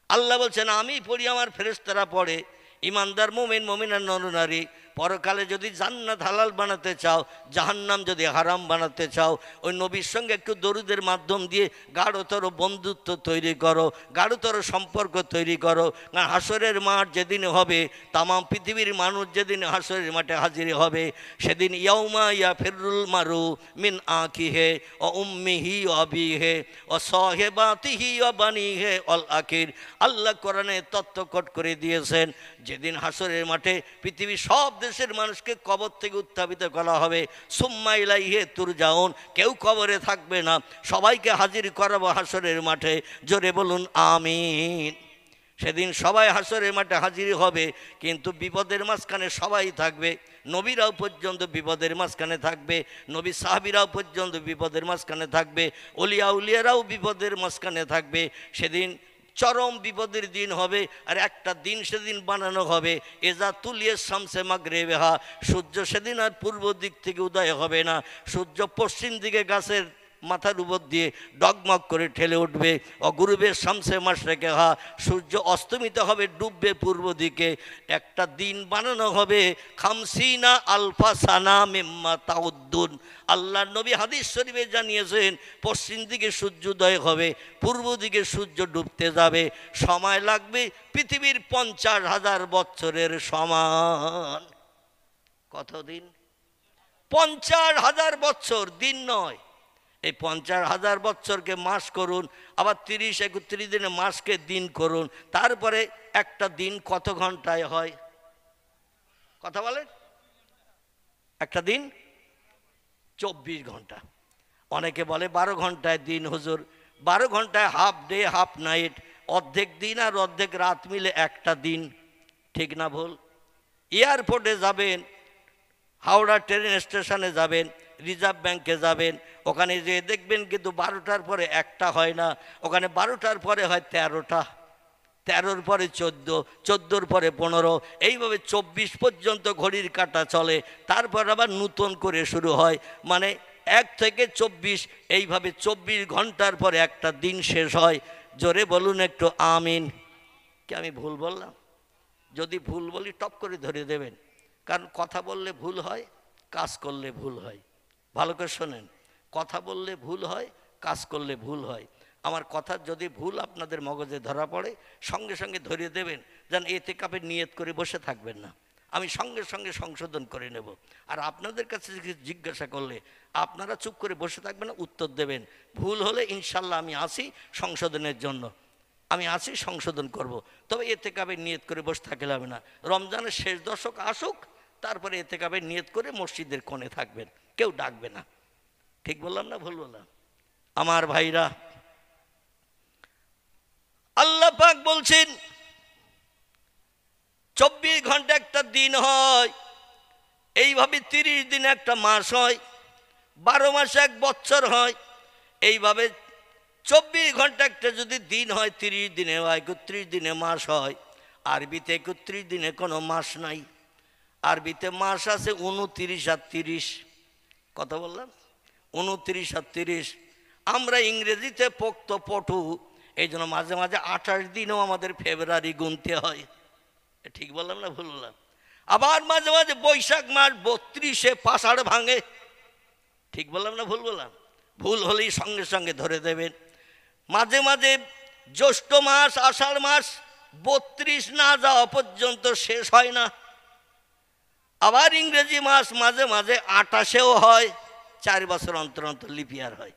আল্লাহ বলছেন আমি পড়ি, আমার ফেরেশতারা পড়ে। ইমানদার মোমেন মোমিনা নরনারী, পরকালে যদি জান্নাত হালাল বানাতে চাও, জাহান্নাম যদি হারাম বানাতে চাও, ওই নবীর সঙ্গে একটু দরুদের মাধ্যম দিয়ে গাঢ়তর বন্ধুত্ব তৈরি করো, গাঢ়তর সম্পর্ক তৈরি করো। কারণ হাসরের মাঠ যেদিন হবে, তামাম পৃথিবীর মানুষ যেদিন হাসরের মাঠে হাজির হবে, সেদিন ইয়াউমা ইয়াফিরুল মারু মিন আখিহে ও উম্মিহি ও আবিহে ও সাহেবাতিহি ও বানিহে অল আখির। আল্লাহ কোরআনে তত্ত্বকট করে দিয়েছেন, যেদিন হাসরের মাঠে পৃথিবীর সব দেশের মানুষকে কবর থেকে উত্থাপিত করা হবে। সুম্মা ইলাইহি তুরজাউন, কেউ কবরে থাকবে না, সবাইকে হাজির করাবো হাসরের মাঠে। জোরে বলুন আমিন। সেদিন সবাই হাসরের মাঠে হাজির হবে, কিন্তু বিপদের মাঝখানে সবাই থাকবে। নবীরাও পর্যন্ত বিপদের মাঝখানে থাকবে, নবী সাহাবীরাও পর্যন্ত বিপদের মাঝখানে থাকবে, ওলিয়া উলিয়ারাও বিপদের মাঝখানে থাকবে। সেদিন চরম বিপদের দিন হবে। আর একটা দিন সেদিন বানানো হবে, এজা তুলিয়ে শামসে মাগরিবেহা, সূর্য সেদিন আর পূর্ব দিক থেকে উদয় হবে না, সূর্য পশ্চিম দিকে গাছের মাথার উপর দিয়ে ডগমগ করে ঠেলে উঠবে। অগুরুবের শামসে মাশরিকেহা, সূর্য অস্তমিত হবে, ডুববে পূর্ব দিকে। একটা দিন বানানো হবে খামসিনা আলফা সানা মিম্মা তাউদ্দুন। আল্লাহ নবী হাদিস শরীফে জানিয়েছেন, পশ্চিম দিকে সূর্যোদয় হবে, পূর্ব দিকে সূর্য ডুবতে যাবে, সময় লাগবে পৃথিবীর 50,000 বছরের সমান। কতদিন? 50,000 বছর, দিন নয়। এই 50,000 বছরকে মাস করুন, আবার 30-31 দিনে মাসকে দিন করুন, তারপরে একটা দিন কত ঘন্টায় হয়? কথা বলেন। একটা দিন 24 ঘন্টা। অনেকে বলে 12 ঘন্টায় দিন হুজুর। 12 ঘন্টায় হাফ ডে হাফ নাইট, অর্ধেক দিন আর অর্ধেক রাত মিলে একটা দিন। ঠিক না ভুল? এয়ারপোর্টে যাবেন, হাওড়া ট্রেন স্টেশনে যাবেন, রিজার্ভ ব্যাংকে যাবেন, ওখানে যে দেখবেন কিন্তু 12টার পরে একটা হয় না, ওখানে 12টার পরে হয় 13টা, 13-র পরে 14, 14-র পরে 15, এইভাবে 24 পর্যন্ত ঘড়ির কাঁটা চলে। তারপর আবার নূতন করে শুরু হয়, মানে 1 থেকে 24, এইভাবে 24 ঘন্টার পরে একটা দিন শেষ হয়। জোরে বলুন একটু আমিন। কি আমি ভুল বললাম? যদি ভুল বলি টপ করে ধরে দেবেন, কারণ কথা বললে ভুল হয়, কাজ করলে ভুল হয়। ভালো করে শোনেন, কথা বললে ভুল হয়, কাজ করলে ভুল হয়। আমার কথার যদি ভুল আপনাদের মগজে ধরা পড়ে, সঙ্গে সঙ্গে ধরিয়ে দেবেন, যেন ইতিকাফের নিয়ত করে বসে থাকবেন না, আমি সঙ্গে সঙ্গে সংশোধন করে নেব। আর আপনাদের কাছে জিজ্ঞাসা করলে আপনারা চুপ করে বসে থাকবেন না, উত্তর দেবেন। ভুল হলে ইনশাল্লাহ আমি আসি সংশোধনের জন্য, আমি আসি সংশোধন করব। তবে ইতিকাফের নিয়ত করে বসে থাকলে হবে না। রমজানের শেষ দশক আসুক, তারপরে ইতিকাফের নিয়ত করে মসজিদের কোণে থাকবেন, কেউ ডাকবে না। ঠিক বললাম না ভুল বললাম? আমার ভাইরা, আল্লাহ পাক বলছেন 24 ঘন্টা একটা দিন হয়, এইভাবে 30 দিন একটা মাস হয়, 12 মাসে 1 বছর হয়। এইভাবে 24 ঘন্টা একটা যদি দিন হয়, 30 দিনে হয়, 31 দিনে মাস হয়। আরবিতে 31 দিনে কোনো মাস নাই, আরবিতে মাস আছে 29 আর 30। কথা বললাম 29 আর 30। আমরা ইংরেজিতে পোক্ত পটু, এই জন্য মাঝে মাঝে 28 দিনও আমাদের ফেব্রুয়ারি গুনতে হয়। ঠিক বললাম না ভুল বললাম? আবার মাঝে মাঝে বৈশাখ মাস 32-এ পাষাঢ় ভাঙে। ঠিক বললাম না ভুল বললাম? ভুল হলেই সঙ্গে সঙ্গে ধরে দেবেন। মাঝে মাঝে জ্যৈষ্ঠ মাস, আষাঢ় মাস 32 না যাওয়া পর্যন্ত শেষ হয় না। আবার ইংরেজি মাস মাঝে মাঝে 28-এও হয়, 4 বছর অন্তর অন্তর লিপিয়ার হয়।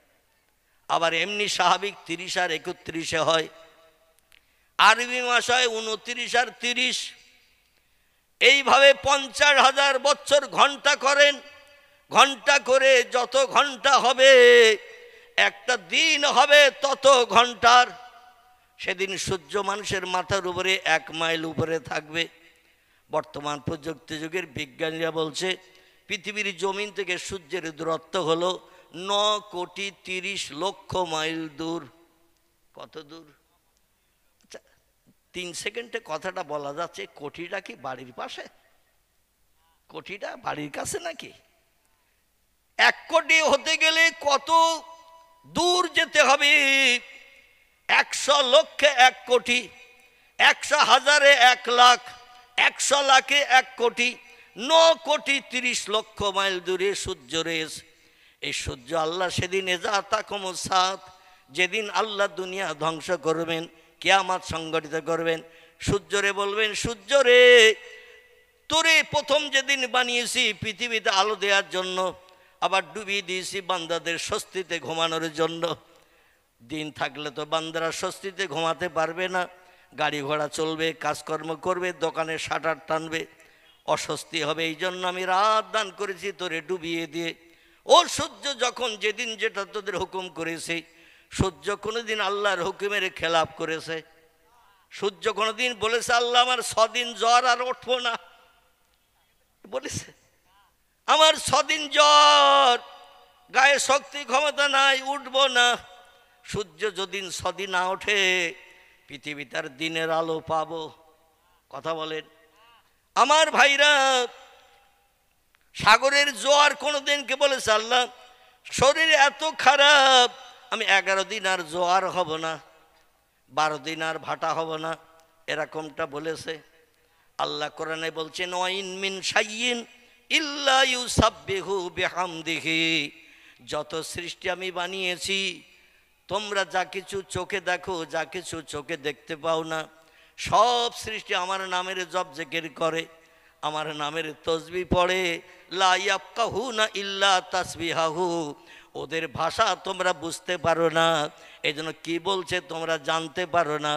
আবার এমনি স্বাভাবিক 30 আর 31-এ হয়। আরবি মাস হয় 29 আর 30। এইভাবে 50,000 বছর ঘন্টা করেন। ঘন্টা করে যত ঘন্টা হবে, একটা দিন হবে তত ঘন্টার। সেদিন সূর্য মানুষের মাথার উপরে 1 মাইল উপরে থাকবে। বর্তমান প্রযুক্তি যুগের বিজ্ঞানীরা বলছে পৃথিবীর জমিন থেকে সূর্যের দূরত্ব হলো 9,30,00,000 মাইল দূর। কত দূর? আচ্ছা, 3 সেকেন্ডে কথাটা বলা যাচ্ছে। কোটিটা কি বাড়ির পাশে? কোটিটা বাড়ির কাছে নাকি? 1 কোটি হতে গেলে কত দূর যেতে হবে? 100 লক্ষে 1 কোটি, 100 হাজারে 1 লাখ, 100 লাখে 1 কোটি, 9,30,00,000 মাইল দূরে সূর্য রয়েছে। এই সূর্য আল্লাহ সেদিন সাত, যেদিন আল্লাহ দুনিয়া ধ্বংস করবেন, কিয়ামত সংগঠিত করবেন, সূর্যরে বলবেন, সূর্য রে, তোরে প্রথম যেদিন বানিয়েছি পৃথিবীতে আলো দেওয়ার জন্য, আবার ডুবিয়ে দিয়েছি বান্দাদের স্বস্তিতে ঘুমানোর জন্য। দিন থাকলে তো বান্দারা স্বস্তিতে ঘুমাতে পারবে না, গাড়ি ঘোড়া চলবে, কাজকর্ম করবে, দোকানে শাটার টানবে, অস্বস্তি হবে। এই জন্য আমি রাত দান করেছি তোরে ডুবিয়ে দিয়ে। ও সূর্য, যখন যেদিন যেটা তোদের হুকুম করেছে, সূর্য কোনোদিন আল্লাহর হুকুমের খেলাপ করেছে? সূর্য কোনোদিন বলেছে আল্লাহ আমার 6 দিন জ্বর আর উঠবো না? বলেছে? আমার 6 দিন জ্বর, গায়ে শক্তি ক্ষমতা নাই, উঠবো না। সূর্য যদিন 6 দিন না ওঠে, পৃথিবী তার দিনের আলো পাবো? কথা বলেন আমার ভাইরা। সাগরের জোয়ার কোনোদিনকে বলেছে আল্লাহ শরীর এত খারাপ, আমি 11 দিন আর জোয়ার হব না, 12 দিন আর ভাটা হব না, এরকমটা বলেছে? আল্লাহ কোরআনে বলছেন ওয়াইন মিন শাইইন ইল্লা ইউসাব্বিহু বিহামদিহি। যত সৃষ্টি আমি বানিয়েছি, তোমরা যা কিছু চোখে দেখো, যা কিছু চোখে দেখতে পাও না, সব সৃষ্টি আমার নামের জপ জিকির করে, আমার নামের তসবিহ পড়ে। লা ইয়াফকাহুনা ইল্লা তাসবিহাহু। ওদের ভাষা তোমরা বুঝতে পারো না, এই জন্য কী বলছে তোমরা জানতে পারো না।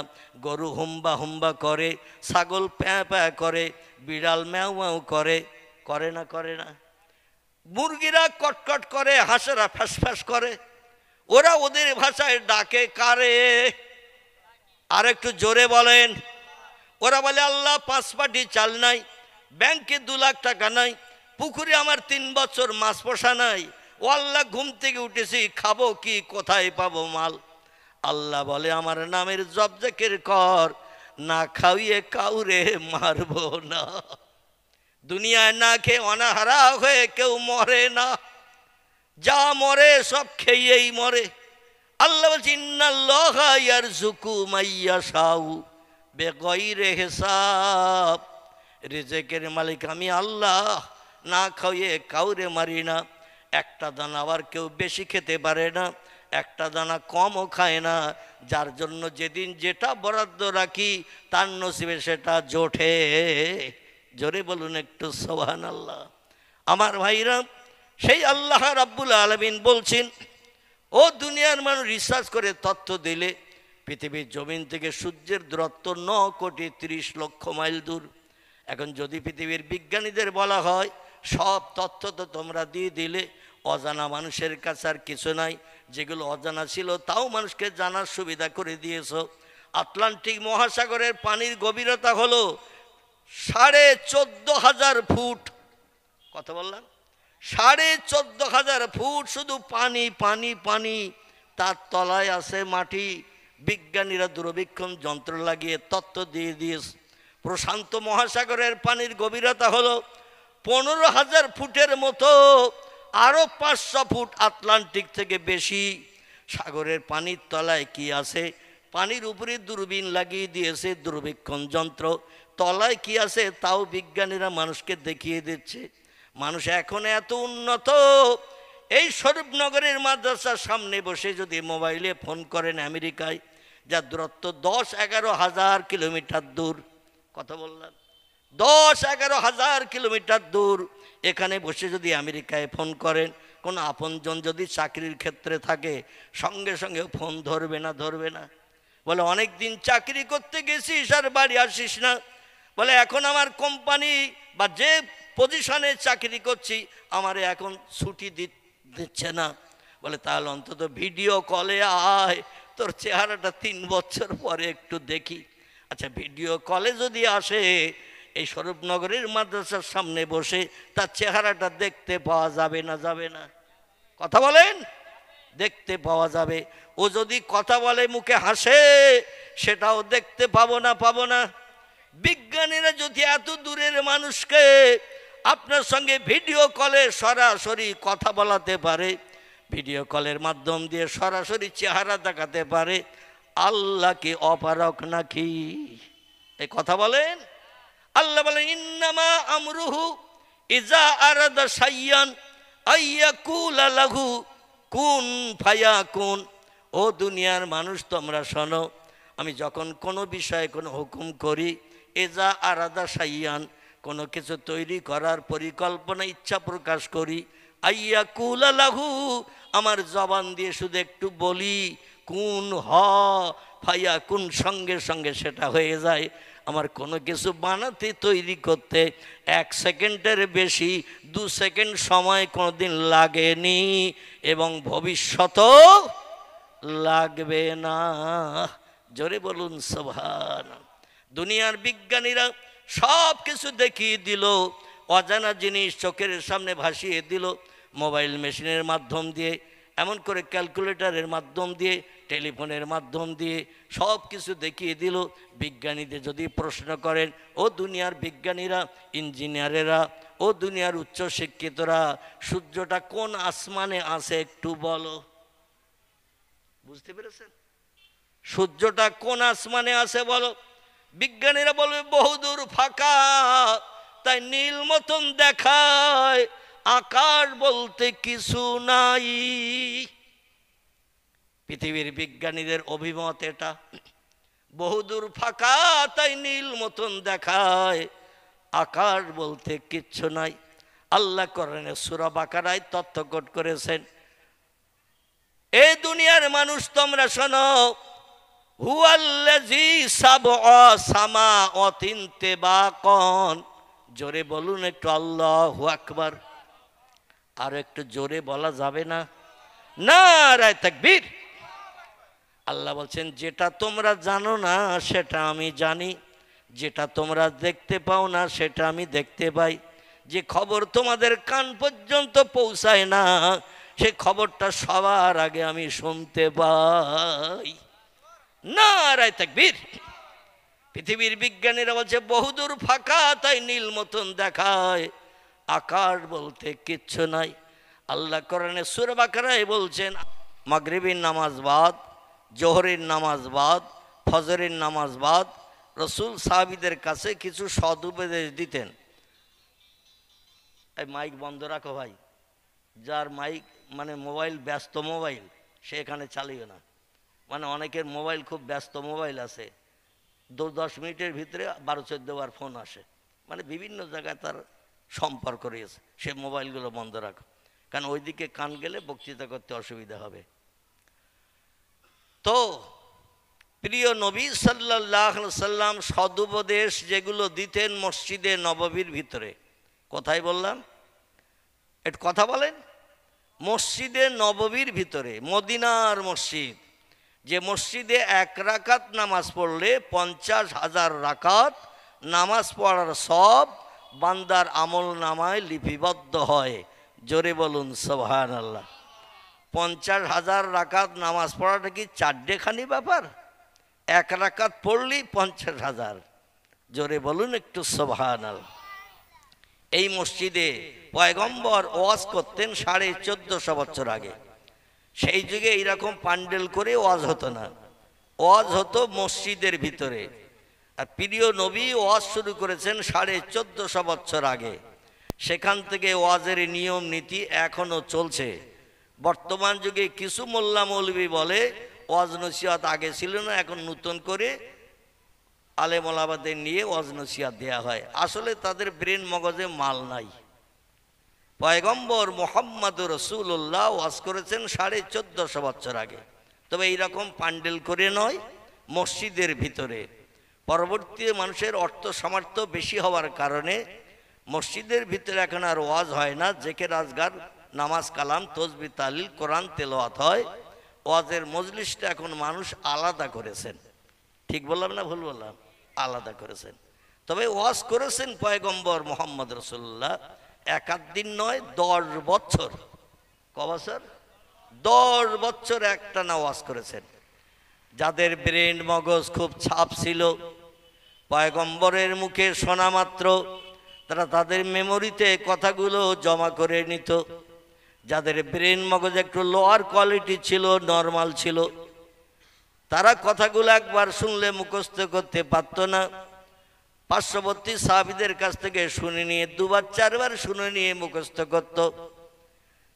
গরু হুম্বা হুম্বা করে, ছাগল প্যাঁ প্যাঁ করে, বিড়াল ম্যাও ম্যাও করে, করে না? করে না? মুরগিরা কটকট করে, হাঁসেরা ফ্যাস ফ্যাস করে। ওরা ওদের ভাষায় ডাকে কারে? আর একটু জোরে বলেন। ওরা বলে আল্লাহ 5 পাটি চাল নাই, ব্যাংকে 2 লাখ টাকা নাই, পুকুরে আমার 3 বছর মাছ পোষা নাই, ও আল্লাহ ঘুম থেকে উঠেছি, খাবো কি, কোথায় পাবো মাল? আল্লাহ বলে আমার নামের জপ জিকির কর, না খাইয়ে কাউরে মারবো না। দুনিয়ায় না খেয়ে অনাহারা হয়ে কেউ মরে না, যা মরে সব খেয়েই মরে। আল্লাহ বলছে ইন্নাল্লাহা ইয়ারযুকু মাইয়াশাউ বিগাইরি হিসাব, রিজিকের মালিক আমি আল্লাহ, না খাইয়ে কাউরে মারি না। একটা দানা আবার কেউ বেশি খেতে পারে না, একটা দানা কমও খায় না, যার জন্য যেদিন যেটা বরাদ্দ রাখি তার নসিবে সেটা জোটে। জোরে বলুন একটু সুবহানাল্লাহ। আমার ভাইরা, সেই আল্লাহ রাব্বুল আলামিন বলছেন, ও দুনিয়ার মানুষ রিসার্চ করে তথ্য দিলে পৃথিবীর জমিন থেকে সূর্যের দূরত্ব 9,30,00,000 মাইল দূর। এখন যদি পৃথিবীর বিজ্ঞানীদের বলা হয় সব তথ্য তো তোমরা দিয়ে দিলে, অজানা মানুষের কাছে আর কিছু নাই, যেগুলো অজানা ছিল তাও মানুষকে জানার সুবিধা করে দিয়েছ। আটলান্টিক মহাসাগরের পানির গভীরতা হলো 14,500 ফুট। কথা বললাম 14,500 ফুট, শুধু পানি পানি পানি, তার তলায় আছে মাটি। বিজ্ঞানীরা দূরবীক্ষণ যন্ত্র লাগিয়ে তথ্য দিয়ে দিয়েছে। প্রশান্ত মহাসাগরের পানির গভীরতা হলো 15,000 ফুটের মতো, আরও 500 ফুট আটলান্টিক থেকে বেশি। সাগরের পানির তলায় কি আছে? পানির উপরে দূরবীন লাগিয়ে দিয়েছে দূরবীক্ষণ যন্ত্র, তলায় কি আছে তাও বিজ্ঞানীরা মানুষকে দেখিয়ে দিচ্ছে। মানুষ এখন এত উন্নত, এই স্বরূপনগরের মাদ্রাসার সামনে বসে যদি মোবাইলে ফোন করেন আমেরিকায়, যার দূরত্ব 10-11 হাজার কিলোমিটার দূর, কথা বললাম 10-11 হাজার কিলোমিটার দূর, এখানে বসে যদি আমেরিকায় ফোন করেন, কোনো আপনজন যদি চাকরির ক্ষেত্রে থাকে সঙ্গে সঙ্গে ফোন ধরবে না? ধরবে না? বলে অনেক দিন চাকরি করতে গেছিস আর বাড়ি আসিস না। বলে এখন আমার কোম্পানি বা যে পজিশনে চাকরি করছি আমারে এখন ছুটি দিচ্ছে না। বলে তাহলে অন্তত ভিডিও কলে আয়, তোর চেহারাটা 3 বছর পরে একটু দেখি। আচ্ছা, ভিডিও কলে যদি আসে, এই স্বরূপনগরের মাদ্রাসার সামনে বসে তার চেহারাটা দেখতে পাওয়া যাবে না? যাবে না? কথা বলেন, দেখতে পাওয়া যাবে। ও যদি কথা বলে মুখে হাসে, সেটাও দেখতে পাবো না? পাবো না? বিজ্ঞানীরা যদি এত দূরের মানুষকে আপনার সঙ্গে ভিডিও কলে সরাসরি কথা বলাতে পারে, ভিডিও কলের মাধ্যম দিয়ে সরাসরি চেহারা দেখাতে পারে, আল্লাহ কি অপারক নাকি? এই কথা বলেন। আল্লাহ বলেন ইন্নামা আমরুহু ইজা আরাদা শাইয়ান আইয়াকুলা লাহু কুন ফায়াকুন। ও দুনিয়ার মানুষ তোমরা শোনো, আমি যখন কোনো বিষয়ে কোনো হুকুম করি, এজা আরাদা শাইয়ান, কোনো কিছু তৈরি করার পরিকল্পনা ইচ্ছা প্রকাশ করি, আইয়াকুলা লাহু, আমার জবান দিয়ে শুধু একটু বলি কুন হ ফায়াকুন, সঙ্গে সঙ্গে সেটা হয়ে যায়। আমার কোনো কিছু বানাতে তৈরি করতে 1 সেকেন্ডের বেশি 2 সেকেন্ড সময় কোনোদিন লাগেনি এবং ভবিষ্যতও লাগবে না। জোরে বলুন সুবহানাল্লাহ। দুনিয়ার বিজ্ঞানীরা সব কিছু দেখিয়ে দিল, অজানা জিনিস চোখের সামনে ভাসিয়ে দিল, মোবাইল মেশিনের মাধ্যম দিয়ে, এমন করে ক্যালকুলেটরের মাধ্যম দিয়ে, টেলিফোনের মাধ্যম দিয়ে সব কিছু দেখিয়ে দিল। বিজ্ঞানীদের যদি প্রশ্ন করেন, ও দুনিয়ার বিজ্ঞানীরা, ইঞ্জিনিয়ারেরা, ও দুনিয়ার উচ্চশিক্ষিতরা, সূর্যটা কোন আসমানে আছে একটু বলো? বুঝতে পেরেছেন? সূর্যটা কোন আসমানে আছে বলো? বিজ্ঞানীরা বলবে বহুদূর ফাঁকা, তাই নীল মতন দেখায়, আকাশ বলতে কিছু নাই। পৃথিবীর বিজ্ঞানীদের অভিমত এটা, বহুদূর ফাঁকা তাই নীল মতন দেখায়, আকাশ বলতে কিচ্ছু নাই। আল্লাহ কোরআনে সূরা বাকারায় তথ্যকট করেছেন, এই দুনিয়ার মানুষ তোমরা শোনো, হুয়াল্লাযী সাবআ সামাওয়াতিন তিবাকান। জোরে বলুন একটু আল্লাহু আকবার। আর একটু জোরে বলা যাবে না? নারায়ে তাকবীর। আল্লাহ বলছেন যেটা তোমরা জানো না সেটা আমি জানি, যেটা তোমরা দেখতে পাও না সেটা আমি দেখতে পাই, যে খবর তোমাদের কান পর্যন্ত পৌঁছায় না সে খবরটা সবার আগে আমি শুনতে পাই। নারায়ে তাকবীর। পৃথিবীর বিজ্ঞানীরা বলছে বহুদূর ফাঁকা, তাই নীল মতন দেখায়, আকার বলতে কিচ্ছু নাই। আল্লাহ কোরআনে সূরা বাকারায় বলছেন, মাগরিবের নামাজ বাদ, জোহরের নামাজ বাদ, ফজরের নামাজ বাদ রসুল সাহাবীদের কাছে কিছু সদুপদেশ দিতেন। এই মাইক বন্ধ রাখো ভাই, যার মাইক মানে মোবাইল ব্যস্ত মোবাইল সে এখানে চালিও না। মানে অনেকের মোবাইল খুব ব্যস্ত মোবাইল আছে, 10 মিনিটের ভিতরে 12-14 বার ফোন আসে, মানে বিভিন্ন জায়গায় তার সম্পর্ক রয়েছে। সে মোবাইলগুলো বন্ধ রাখো, কারণ ওইদিকে কান গেলে বক্তৃতা করতে অসুবিধা হবে। তো প্রিয় নবী সাল্লাল্লাহু আলাইহি সাল্লাম সদুপদেশ যেগুলো দিতেন মসজিদে নববীর ভিতরে, কোথায় বললাম একটু কথা বলেন, মসজিদে নববীর ভিতরে, মদিনার মসজিদ, যে মসজিদে 1 রাকাত নামাজ পড়লে 50,000 রাকাত নামাজ পড়ার সব বান্দার আমল নামায় লিপিবদ্ধ হয়। জোরে বলুন সুবহানাল্লাহ। 50,000 রাকাত নামাজ পড়াটা কি চারটেখানি ব্যাপার? 1 রাকাত পড়লেই 50,000। জোরে বলুন একটু সুবহানাল্লাহ। এই মসজিদে পয়গম্বর ওয়াজ করতেন 1450 বছর আগে। সেই যুগে এইরকম প্যান্ডেল করে ওয়াজ হতো না, ওয়াজ হতো মসজিদের ভিতরে। আর প্রিয় নবী ওয়াজ শুরু করেছেন 1450 বছর আগে। সেখান থেকে ওয়াজের নিয়ম নীতি এখনো চলছে। বর্তমান যুগে কিছু মোল্লা মৌলবি বলে ওয়াজ নসিহত আগে ছিল না, এখন নতুন করে আলেম ওলামাদের নিয়ে ওয়াজ নসিহত দেয়া হয়। আসলে তাদের ব্রেন মগজে মাল নাই। পয়গম্বর মুহাম্মদুর রাসূলুল্লাহ ওয়াজ করেছেন 1450 বছর আগে, তবে এইরকম প্যান্ডেল করে নয়, মসজিদের ভিতরে। পরবর্তী মানুষের অর্থ সামর্থ্য বেশি হওয়ার কারণে মসজিদের ভিতরে এখন আর ওয়াজ হয় না, জিকির আজগার, নামাজ কালাম, তসবিহ তাহলিল, কোরআন তেলাওয়াত হয়। ওয়াজের মজলিসটা এখন মানুষ আলাদা করেছেন। ঠিক বললাম না ভুল বললাম? আলাদা করেছেন। তবে ওয়াজ করেছেন পয়গম্বর মুহাম্মদ রাসূলুল্লাহ 1 দিন নয়, 10 বছর। ক বছর? 10 বছর একটানা ওয়াজ করেছেন। যাদের ব্রেন মগজ খুব ছাপ ছিল, পয়গম্বরের মুখে শোনা মাত্র তারা তাদের মেমোরিতে কথাগুলো জমা করে নিত। যাদের ব্রেন মগজ একটু লোয়ার কোয়ালিটি ছিল, নর্মাল ছিল, তারা কথাগুলো একবার শুনলে মুখস্থ করতে পারত না। পার্শ্ববর্তী সাহাবীদের কাছ থেকে শুনে নিয়ে 2-4 বার শুনে নিয়ে মুখস্থ করত।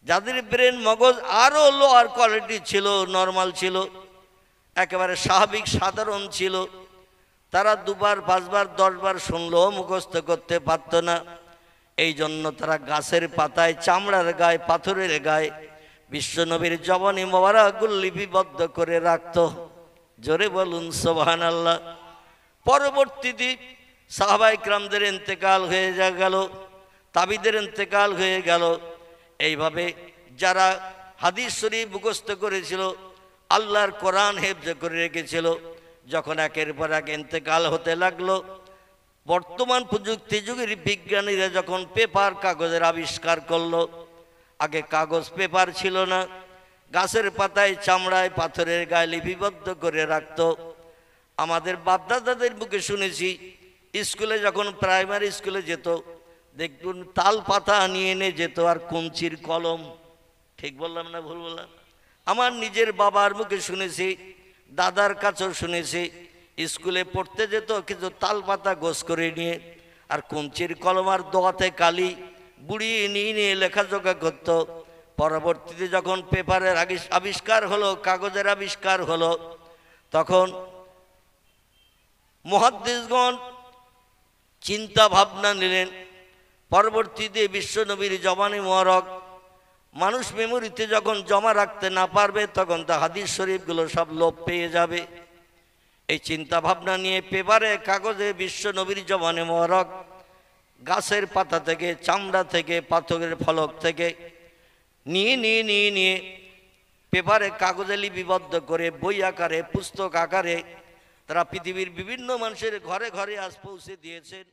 যাদের ব্রেন মগজ আরো লোয়ার কোয়ালিটি ছিল, নর্মাল ছিল, একেবারে স্বাভাবিক সাধারণ ছিল, তারা 2 বার 5 বার 10 বার শুনলেও মুখস্থ করতে পারত না। এই জন্য তারা গাছের পাতায়, চামড়ার গায়ে, পাথরের গায়ে বিশ্বনবীর জবানি মোবারকগুলো লিপিবদ্ধ করে রাখত। জোরে বলুন সুবহানাল্লাহ। পরবর্তীতে সাহাবায়ে কিরামদের ইন্তেকাল হয়ে গেল, তাবিদের ইন্তেকাল হয়ে গেল। এইভাবে যারা হাদিস শরীফ মুখস্থ করেছিল, আল্লাহর কোরআন হেফজ করে রেখেছিল, যখন একের পর এক ইন্তেকাল হতে লাগলো, বর্তমান প্রযুক্তি যুগের বিজ্ঞানীরা যখন পেপার কাগজের আবিষ্কার করলো, আগে কাগজ পেপার ছিল না, গাছের পাতায়, চামড়ায়, পাথরের গায়ে লিপিবদ্ধ করে রাখত। আমাদের বাপদাদাদের মুখে শুনেছি, স্কুলে যখন প্রাইমারি স্কুলে যেত, দেখুন তাল পাতা নিয়ে এনে যেত আর কঞ্চির কলম। ঠিক বললাম না ভুল বললাম? আমার নিজের বাবার মুখে শুনেছি, দাদার কাছেও শুনেছি, স্কুলে পড়তে যেত কিন্তু তাল পাতা গোছ করে নিয়ে আর কঞ্চির কলম আর দোয়াতে কালি বুড়িয়ে নিয়ে নিয়ে লেখাজোখা করত। পরবর্তীতে যখন পেপারের আবিষ্কার হলো, কাগজের আবিষ্কার হলো, তখন মুহাদ্দিসগণ চিন্তা ভাবনা নিলেন। পরবর্তীতে বিশ্বনবীর জবানি মোবারক মানুষ মেমোরিতে যখন জমা রাখতে না পারবে, তখন তা হাদিস শরীফগুলো সব লোপ পেয়ে যাবে। এই চিন্তা ভাবনা নিয়ে পেপারে, কাগজে বিশ্বনবীর জবানি মোবারক গাছের পাতা থেকে, চামড়া থেকে, পাথরের ফলক থেকে নিয়ে নিয়ে নিয়ে নিয়ে পেপারে, কাগজে লিপিবদ্ধ করে বই আকারে, পুস্তক আকারে তারা পৃথিবীর বিভিন্ন মানুষের ঘরে ঘরে আজ পৌঁছে দিয়েছেন।